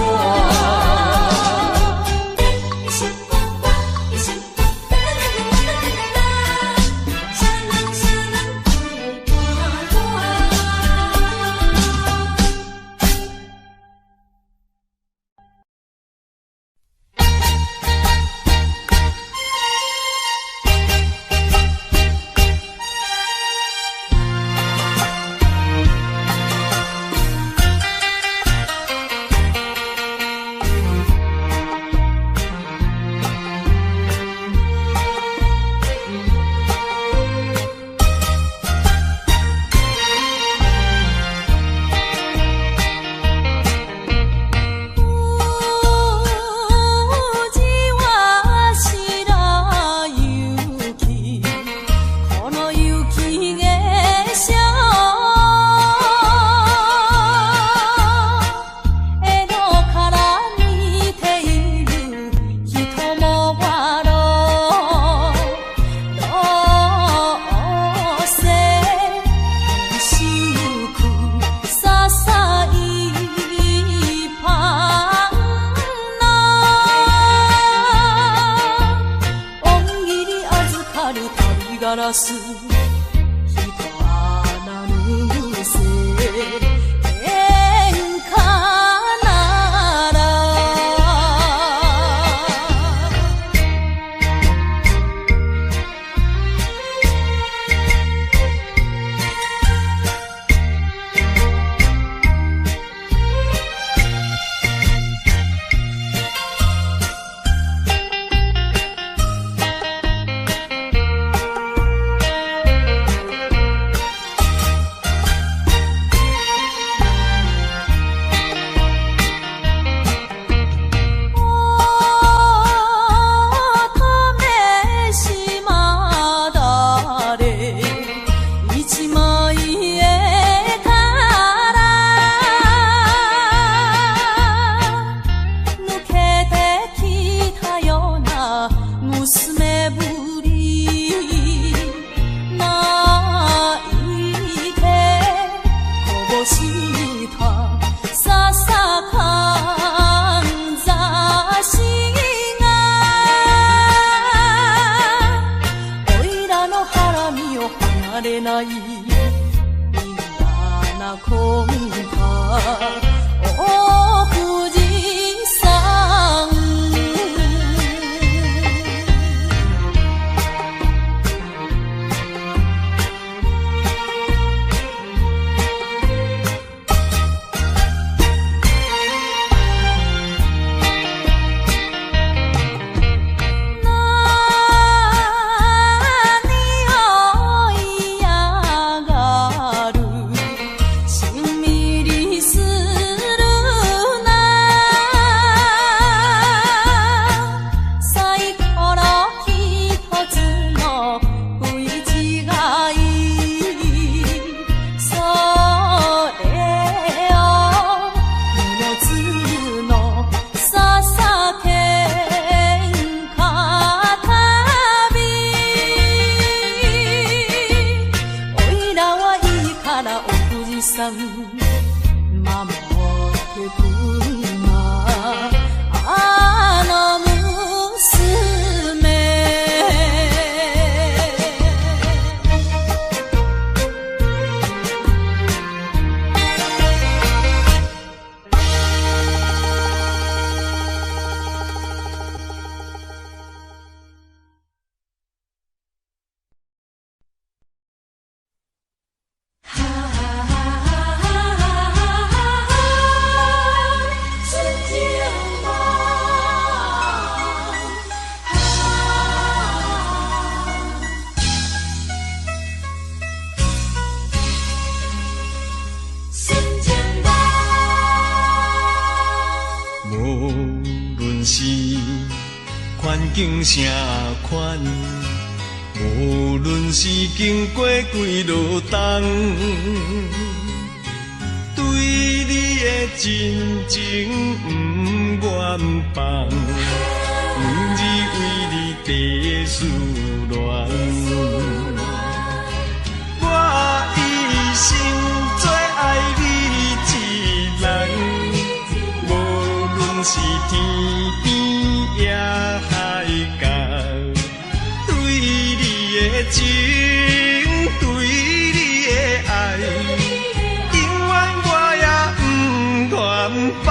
さん守って境啥款，无论是经过几落冬，对你的真情不愿放，每日为你地思恋。我一生最爱你一人，无论是天边也海角，对你的情，对你的爱，永远我也不愿放。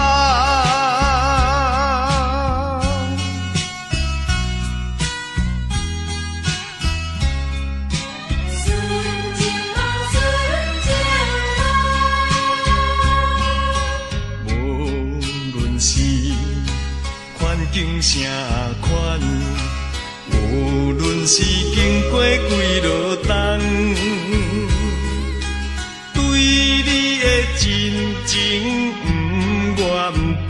境啥款，无论是经过几落冬，对你的真情不愿放，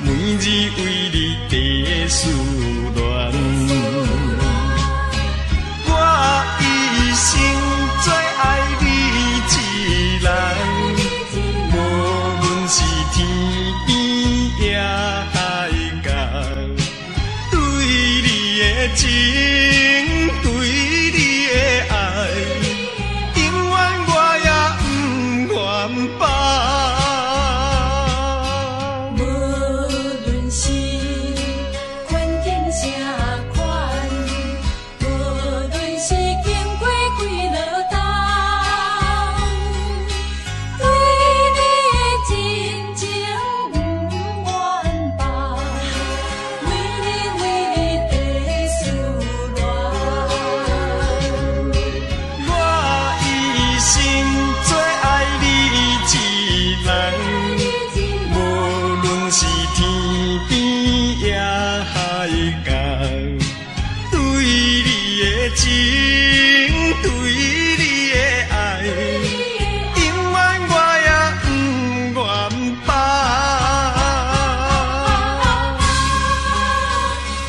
每日为你地思恋。我一生最爱你一人，无论是天边也情对你的爱，永远我也不愿放。无论是环境啥款，无论是经过几落冬，对你的真情不愿放，每日为你地思恋。我一生最爱你一人，无论是天边也海角，对你的情，对你的爱，永远我也不愿放。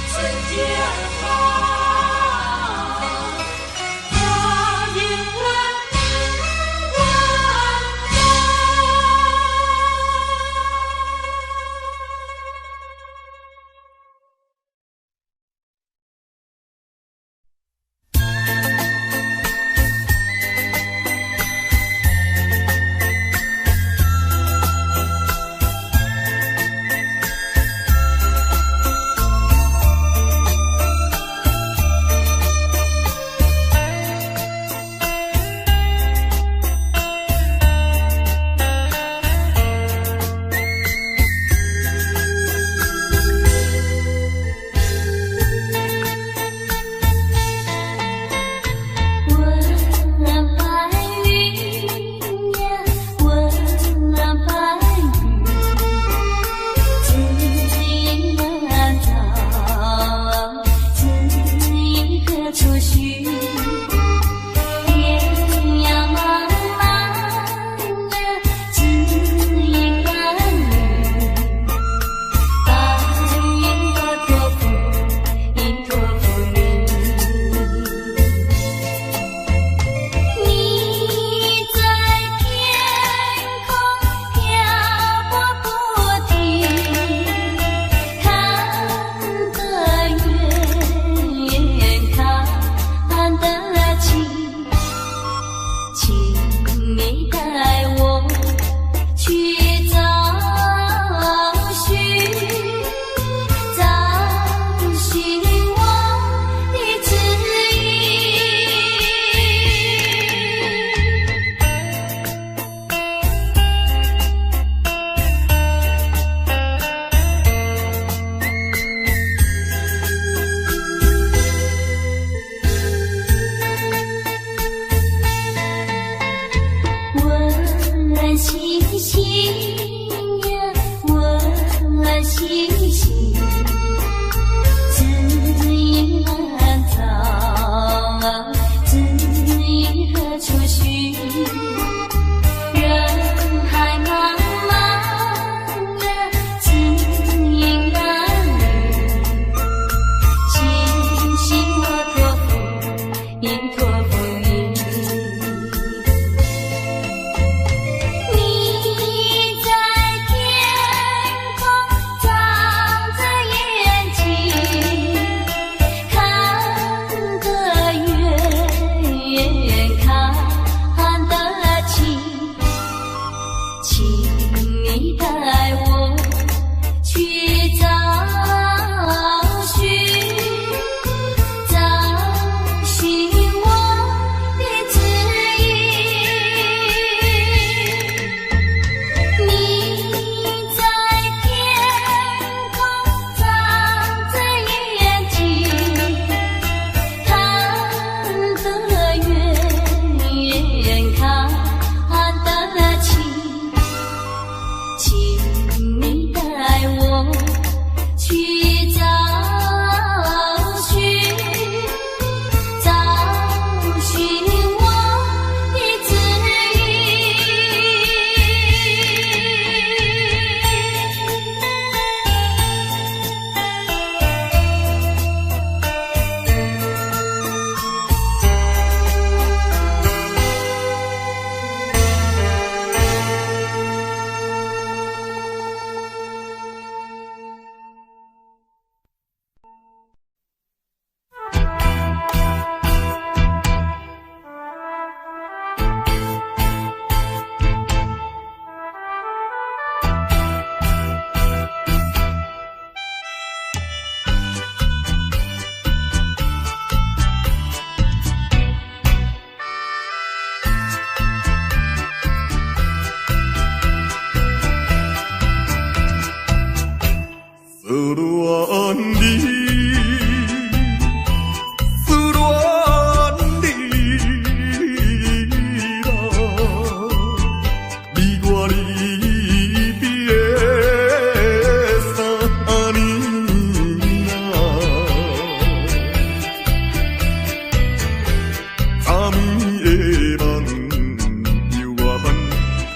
春节好，我永远不愿请你带我去找。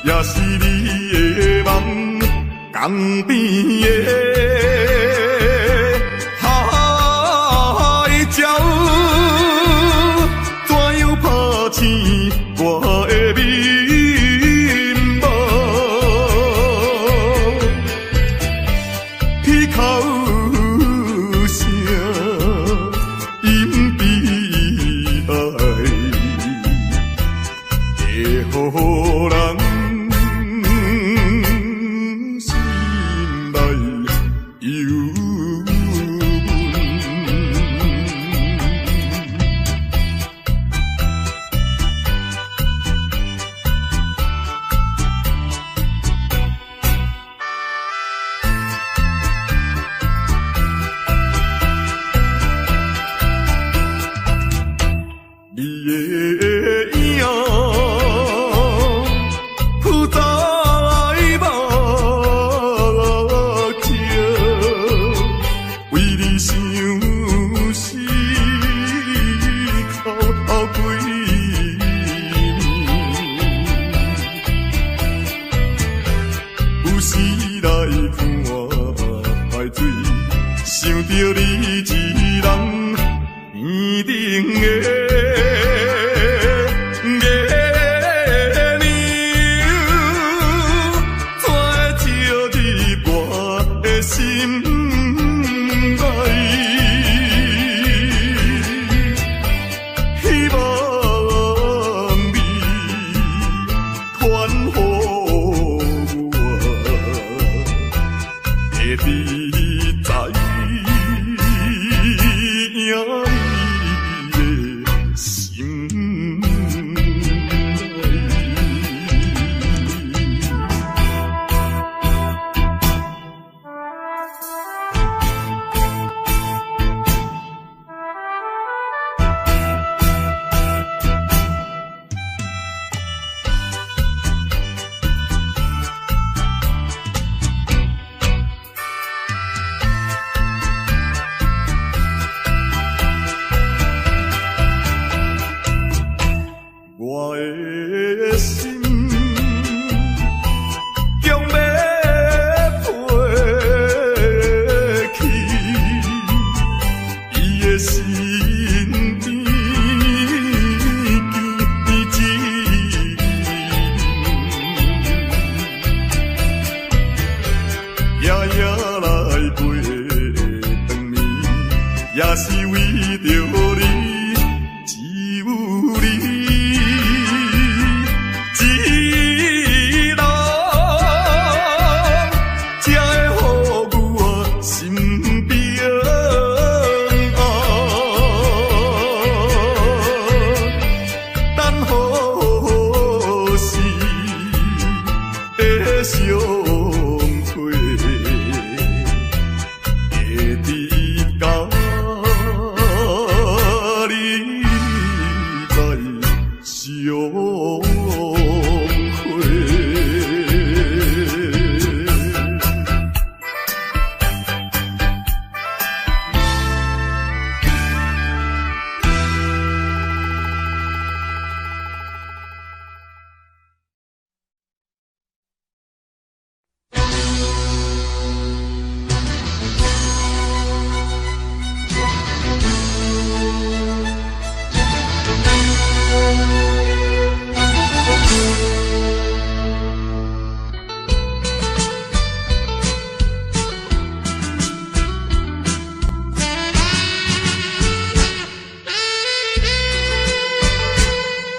也是你的梦，江边的海鸟，怎样拍醒我的面目？彼口声隐悲哀，会予人心内忧你的影，浮在目镜，为你想思哭几年，有时来看海水，想着你一人圆顶的。心内，希望你传予我，会知在影你的心我的心将要飞去，伊的身边夜夜来陪长眠，也是为着你，只有你。相会，会知到你在相会。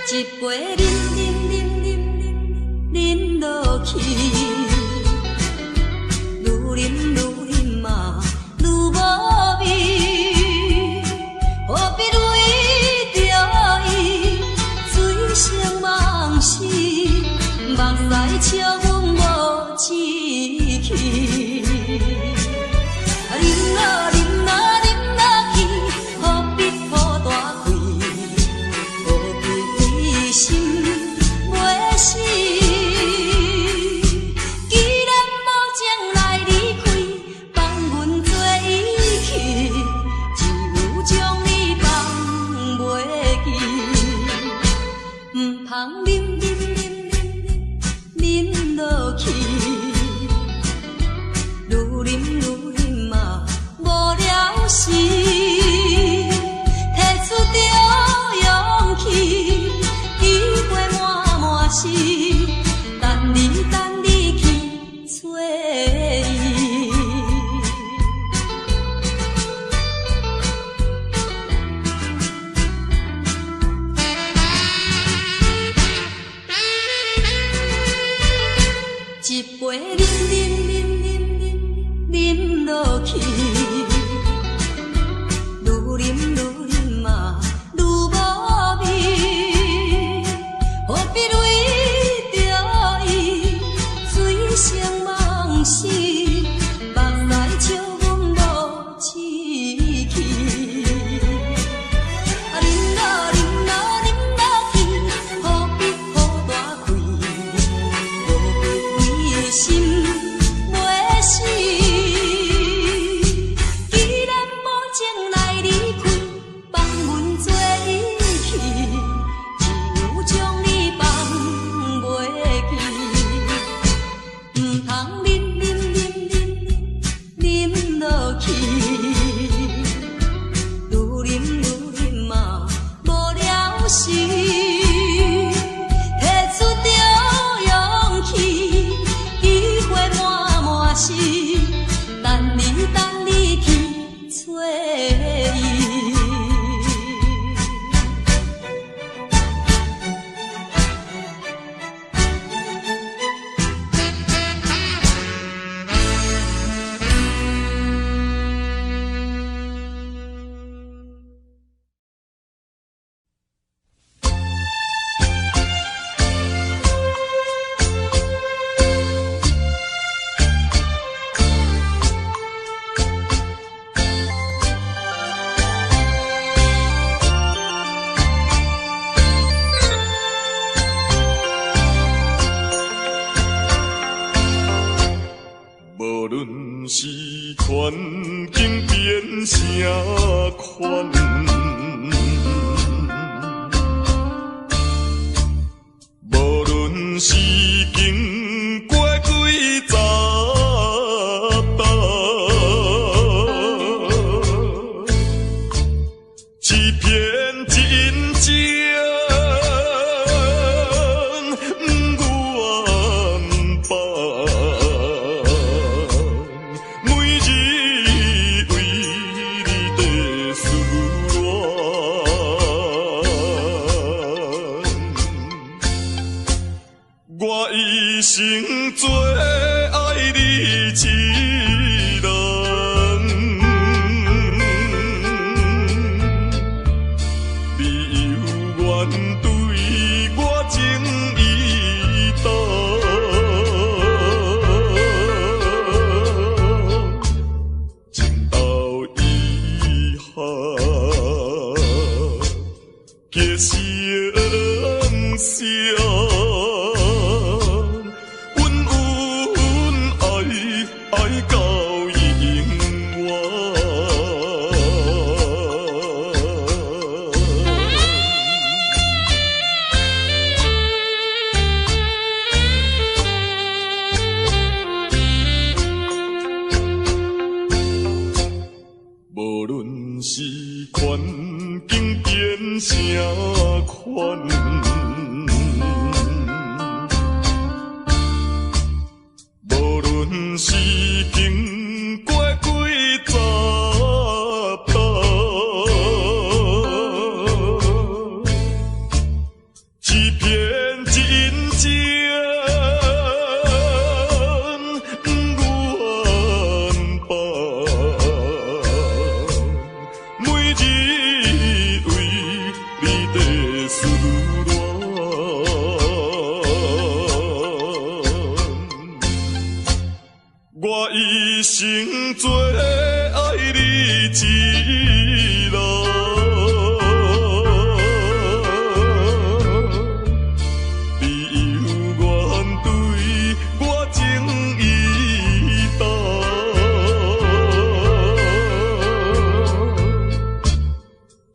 一杯饮落去，愈饮嘛愈无味，何必为着伊醉生梦死，目屎笑阮无志气。饮落去，何必抱大开？心袂死，既然无情来离开，放阮做伊去，只有将你放袂记。毋通饮杯饮落去，愈饮嘛愈无味，何必为着伊醉生梦死，目屎笑阮无志气。啊，饮落去，何必好大开，无必为心袂死。既然无情来离开，放阮做伊去，只有将你放袂记。唔通饮落去，愈饮嘛无了时，摕出着勇气，机会满是，等你去找伊。无论是环境变啥款，无论是经过几十担，欺骗真情不愿放。我一生最爱你一人，你犹原对我情意重，情到以后结成伤。爱到永远，无论是环境变啥款。无论是经过几十担，欺骗真情不愿放，每日为你在思恋。我一生最爱你一人，你犹原对我情意重，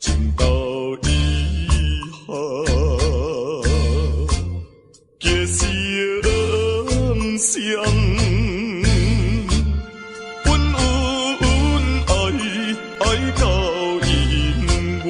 情到以后结成伤。爱到永远。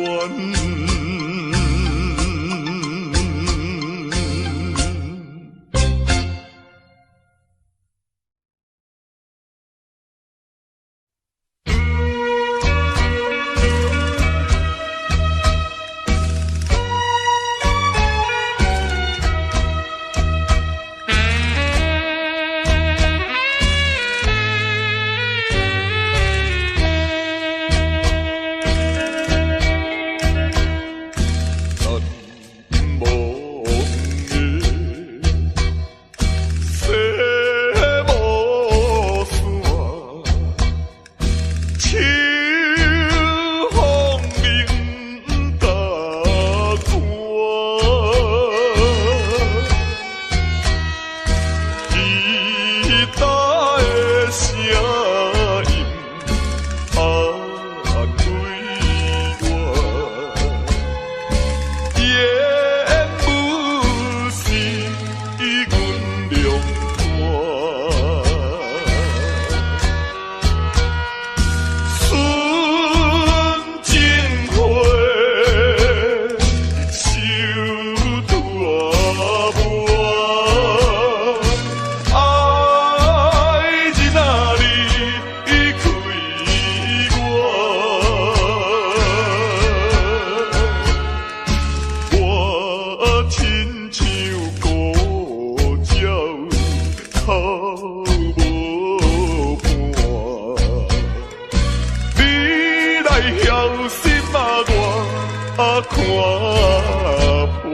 看破。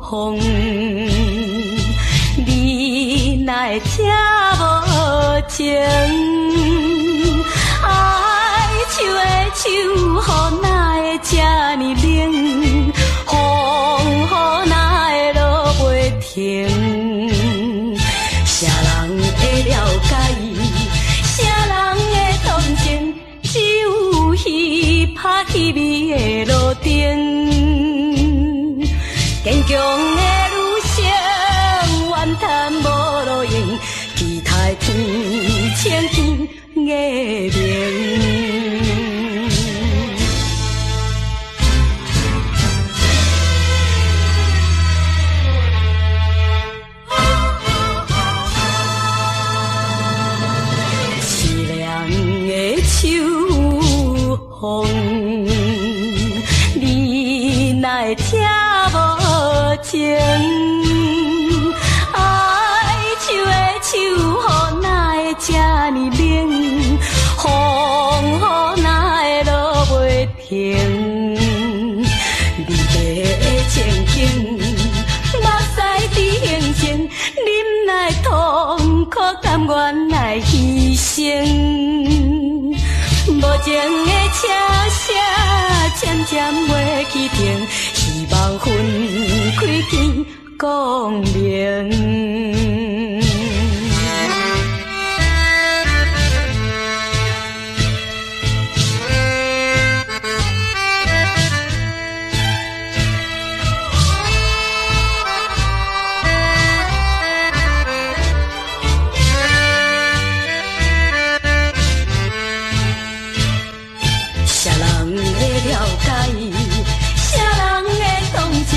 风，你哪会这无情？爱树的手，予哪会这呢冷？风雨哪会落袂停？啥人会了解伊？啥人会同情？只有彼拍彼味的路灯。坚强的女性，怨叹无路用，期待天青天月明。凄凉的秋风，你哪会听无情？爱树的手，予哪会这呢冷？风雨哪会落袂停？离别的情景，目屎伫形成，忍耐痛苦，甘愿来牺牲。无情的车声，渐渐袂去停，希望分开天光明。啥人会了解伊？啥人会同情？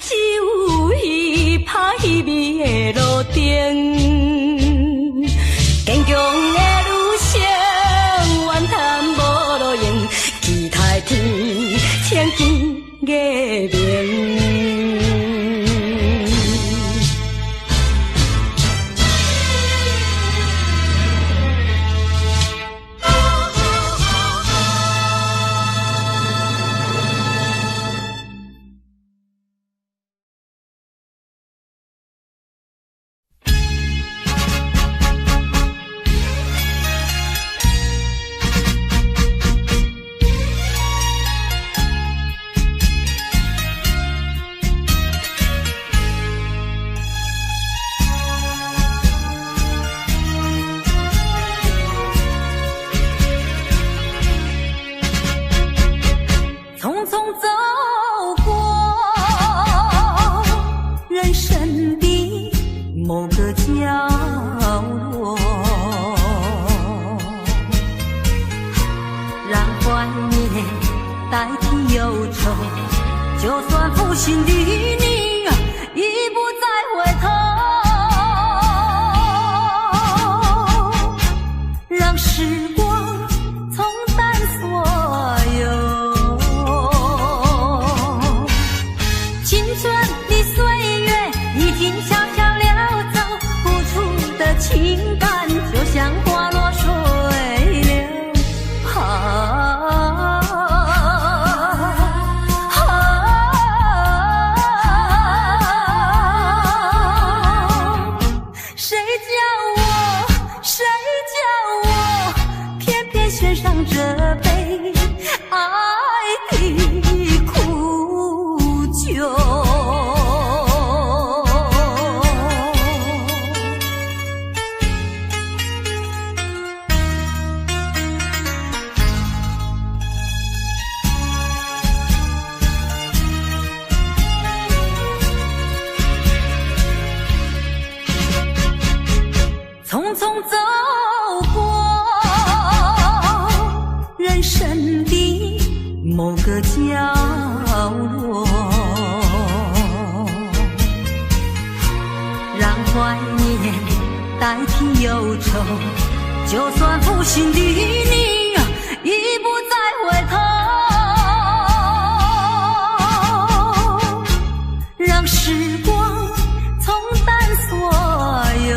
只有彼拍彼味的路生的某个角落，让怀念代替忧愁，就算负心的你已不再回头，让时光冲淡所有青春的岁月已经悄悄溜走，付出的情感就像花落水流谁叫我偏偏选上这杯爱的苦酒，匆匆走过人生的某个角落，让怀念代替忧愁，就算负心的你已不再回头，让时光冲淡所有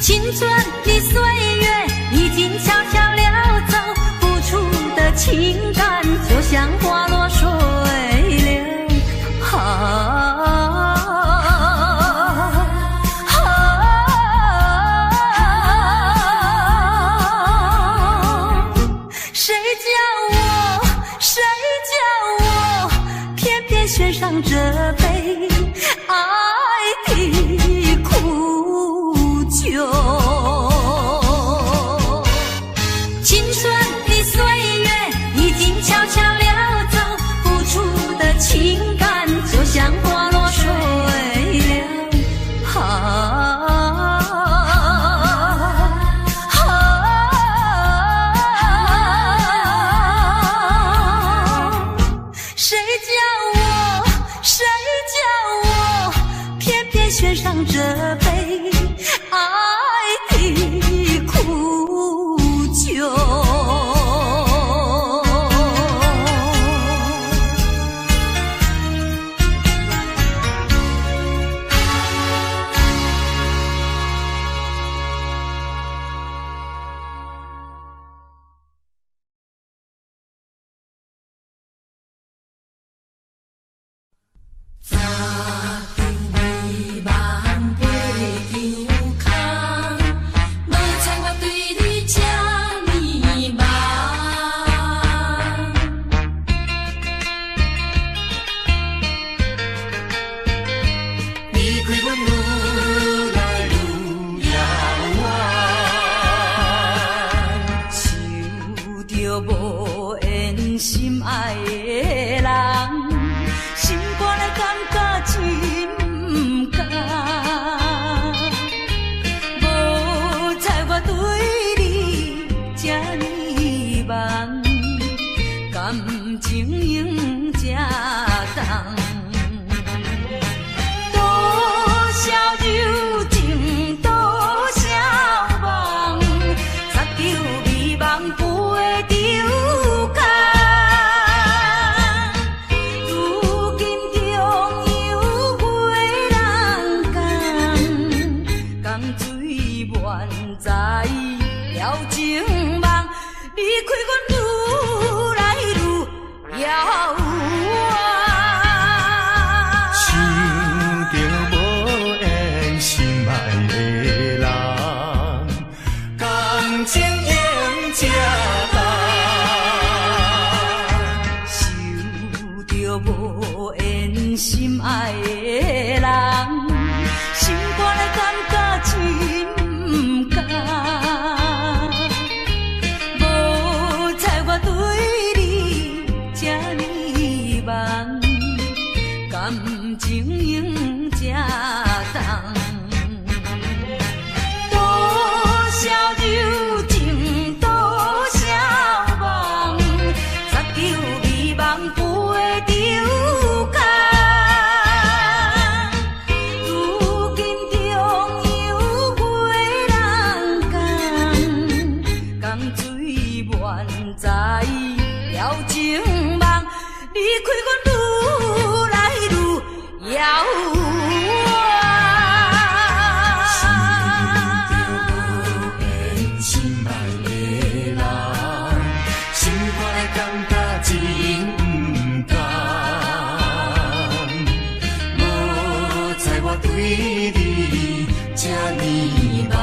青春的岁月已经悄悄溜走，付出的情感就像花落水流谁叫我偏偏选上这杯爱的苦酒，青春的岁月已经悄悄溜走，付出的情感就像花落水流谁叫我偏偏选上这杯爱的苦酒，无缘心爱的人，心肝的感觉真不甘。无猜我对你这呢梦，感情用这重。多少柔情，多少梦，擦丢美梦飞着。在了情梦，离开阮愈来愈遥远。想着无缘心爱的人，感情用这想着无缘心爱的人，心肝的感觉真。无猜我对你这呢梦，情永正重。多少柔情，多少梦，十九美梦飞着空。如今中有月人讲，江水满载了情梦，离开阮愈来愈遥远。心内的人，心看来感觉真不甘。无知我对你这呢浓，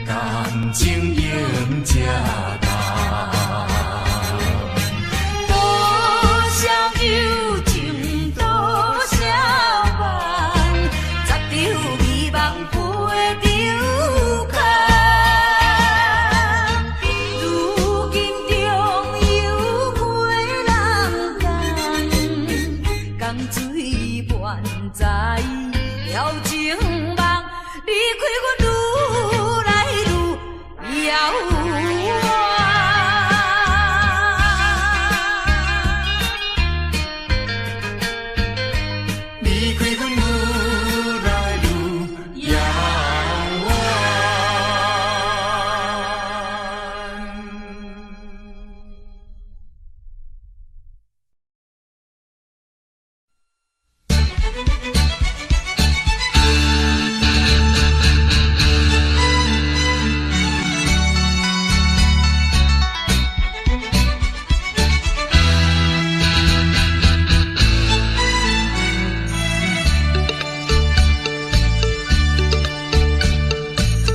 感情永这重。多少柔情，多少梦，十九美梦飞着空。如今中有月人讲，江水满载了情梦，离开阮愈来愈遥远。离开阮愈来愈遥远。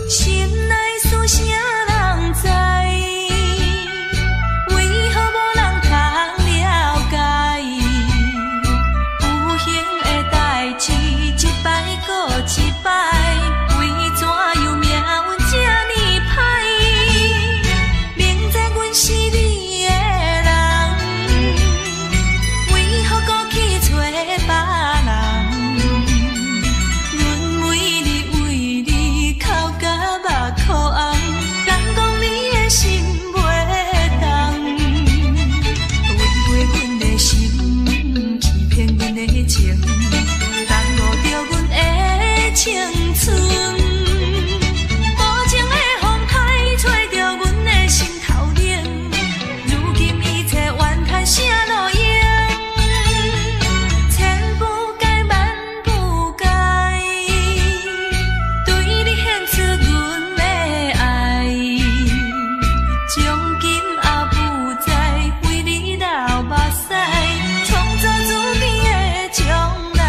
心内事啥人知？为何无人通了解？有形的代志，一摆搁一摆，为怎样命运这呢歹？明知阮是你的人，为何搁去找别人？阮为你哭甲目眶红，人讲你的心袂动，违背阮的心，欺骗阮的情，耽误着阮的青春。无情的风台吹着阮的心头冷，如今一切怨叹啥路用？千不该万不该。对你献出阮的爱，从今也不再为你流目屎，创造自己的将来。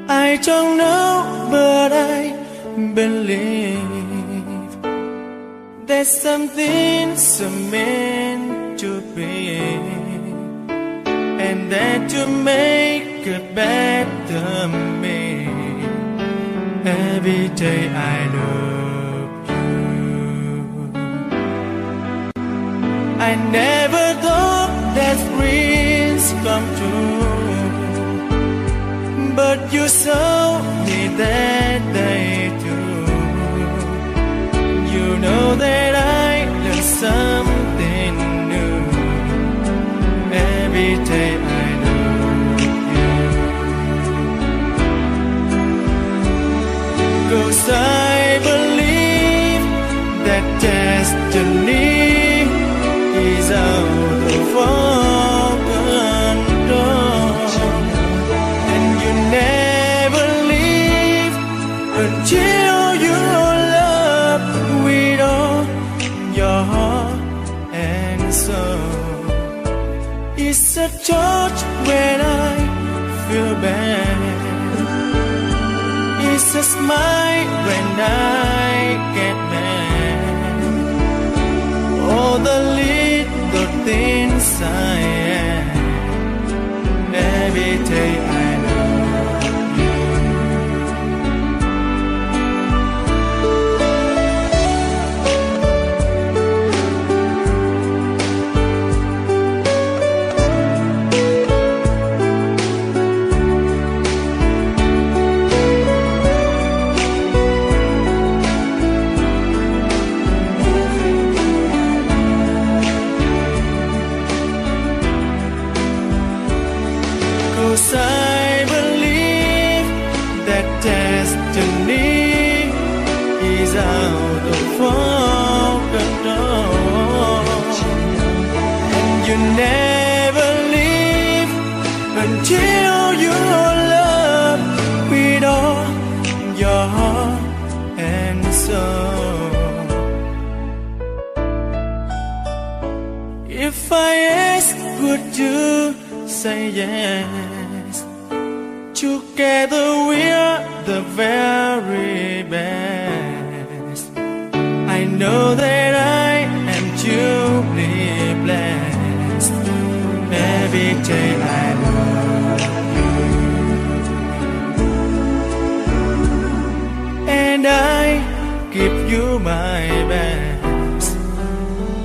I don't know, but I believe there's something so meant to be, and that to make a better me. Every day I love you. I never thought that dreams come true, but you showed me that they do. You know that I learned something new. Every day I love you. 'Cause I believe that destiny is out of our control, and you never leave until you love with all your heart and soul. It's a touch when I feel bad, it's a smile when I get mad. All the little things I am. Every day I love you. I believe that destiny is out of our control, and you never leave until you love with all your heart and soul. If I ask, would you say yes? Together we're the very best. I know that I am truly blessed. Every day I love you, and I give you my best.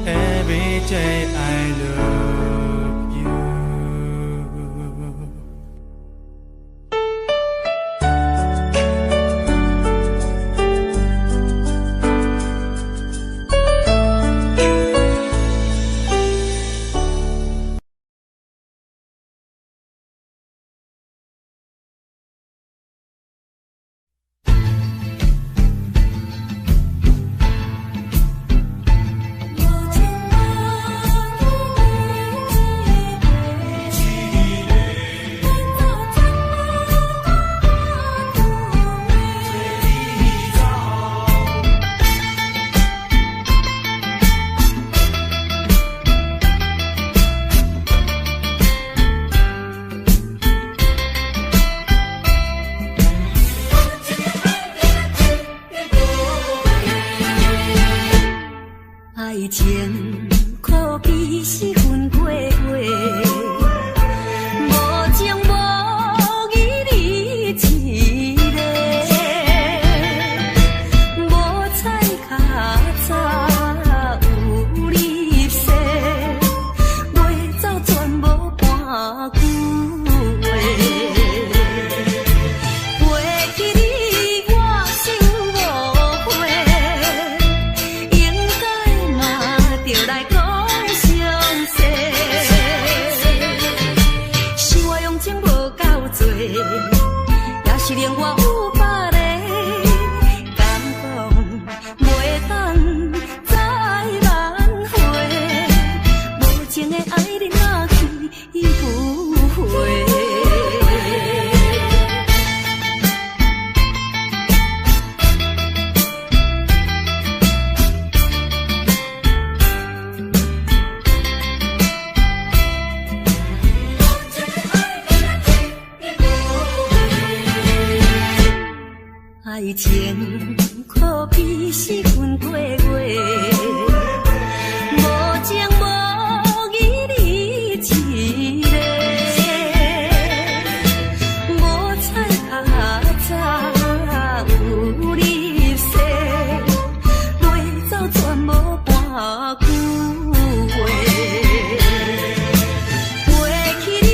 Every day I love you.爱情苦悲是分过过，无情无义你一个，无彩较早有你说，袂走全无半句话。袂记你我心无悔。就来讲详细，是我用情无够多，也是令我有百个感动，袂当再挽回，无情的爱你若去不回。爱情可比是分过月，无情无义你一个，无彩较早有你说，落走全无半句话。背起你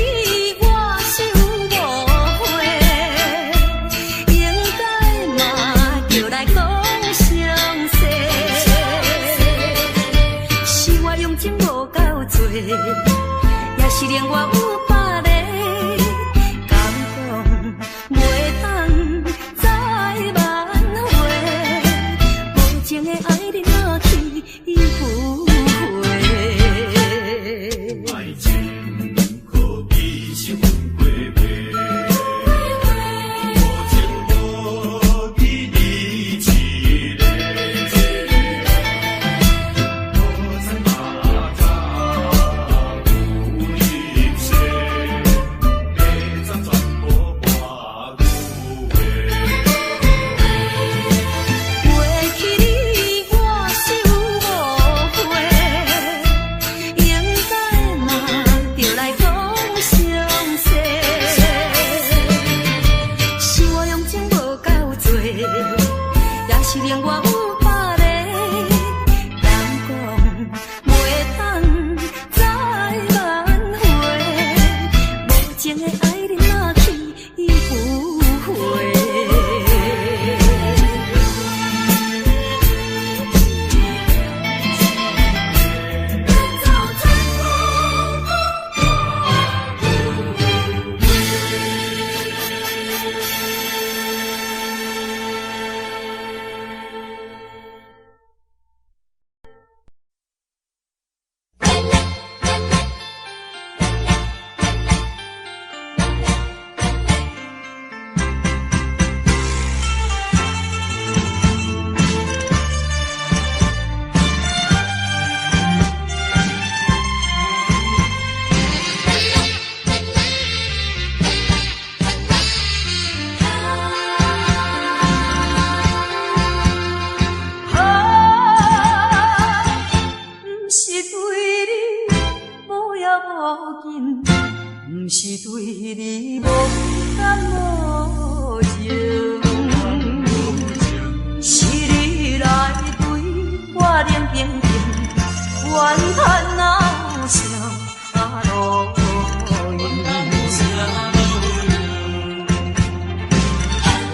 我想误会，应该嘛就来讲详细。是我用情无够多，也是连我有百个感动，袂当再挽回。无情的爱你若去赴会。爱情可比是分过月，无情无义你一个，无彩嘛早有你说，要怎全无半句话。背起你我想误会，应该嘛就来讲详细。是我用情无够多，也是连我有百个人讲，袂当再挽回。无情的爱你若去赴会。不是对你无也无紧，不是对你无感无情，是你来对我冷冰冰，怨叹闹啥路用，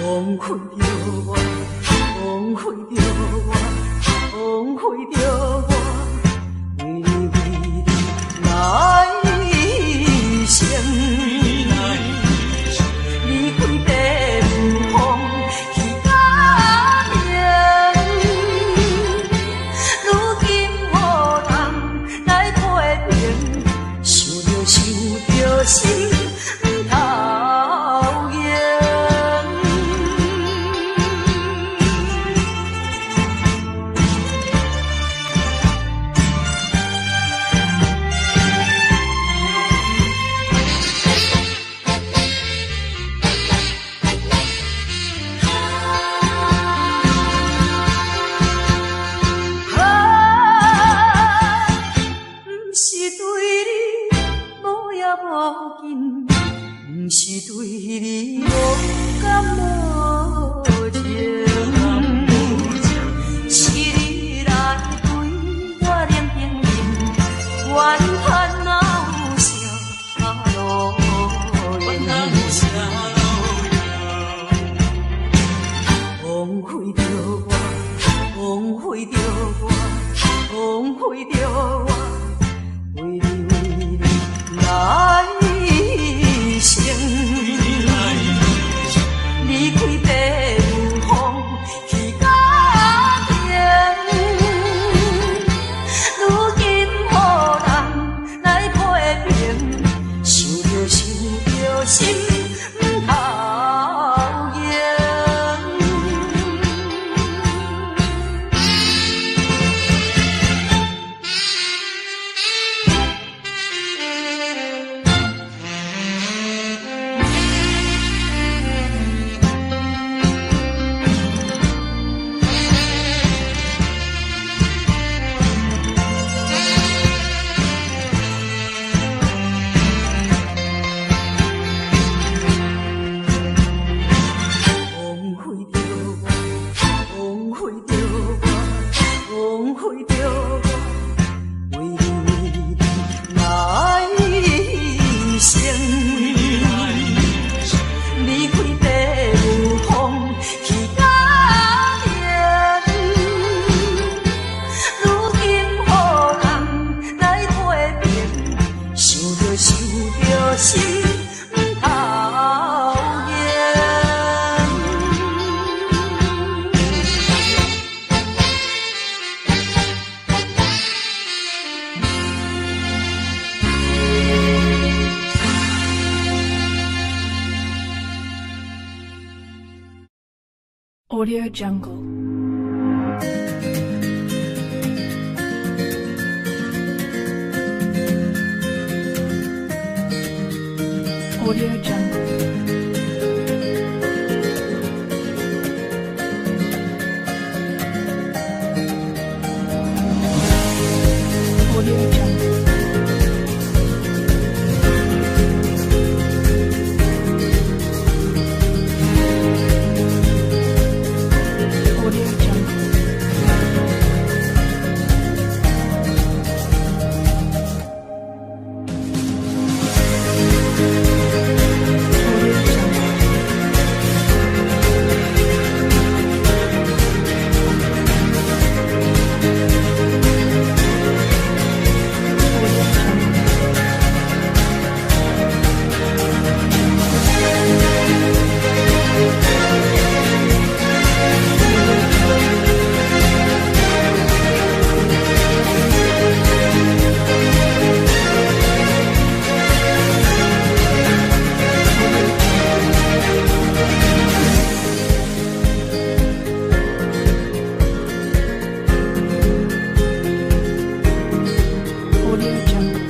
枉费着我，枉费着我，枉费着我。为你来生，离开地方去家庭，如今无人来批评，想着心不讨厌。不是对你无也无紧，不是对你无感无情，是你来对我冷冰冰，怨叹闹啥路用，枉费着我，枉费着我，枉费着我。为你来生，离开 Audio Jungle. Audio Jungle. Audio Jungle. Audio Jungle. Audio Jungle. Audio Jungle.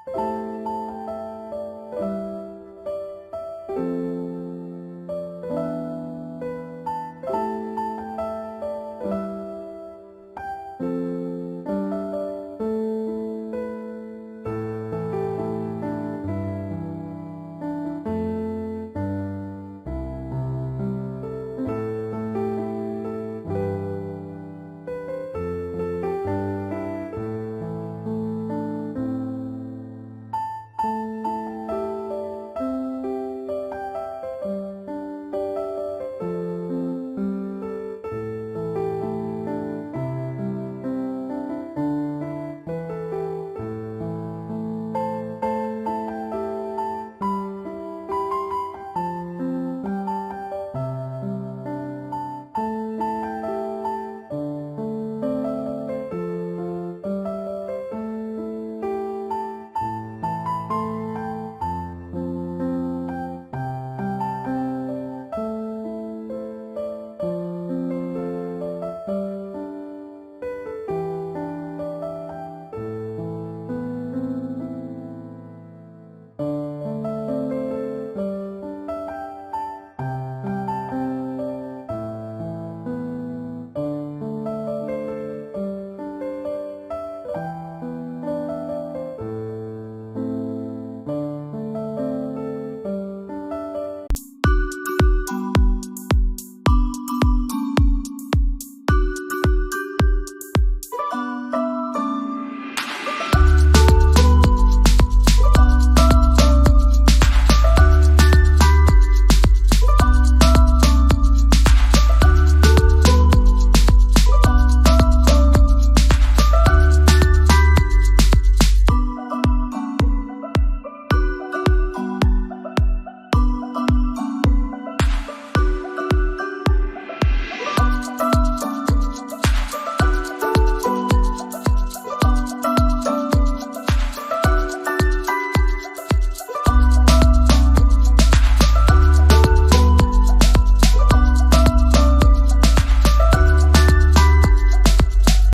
Audio Jungle.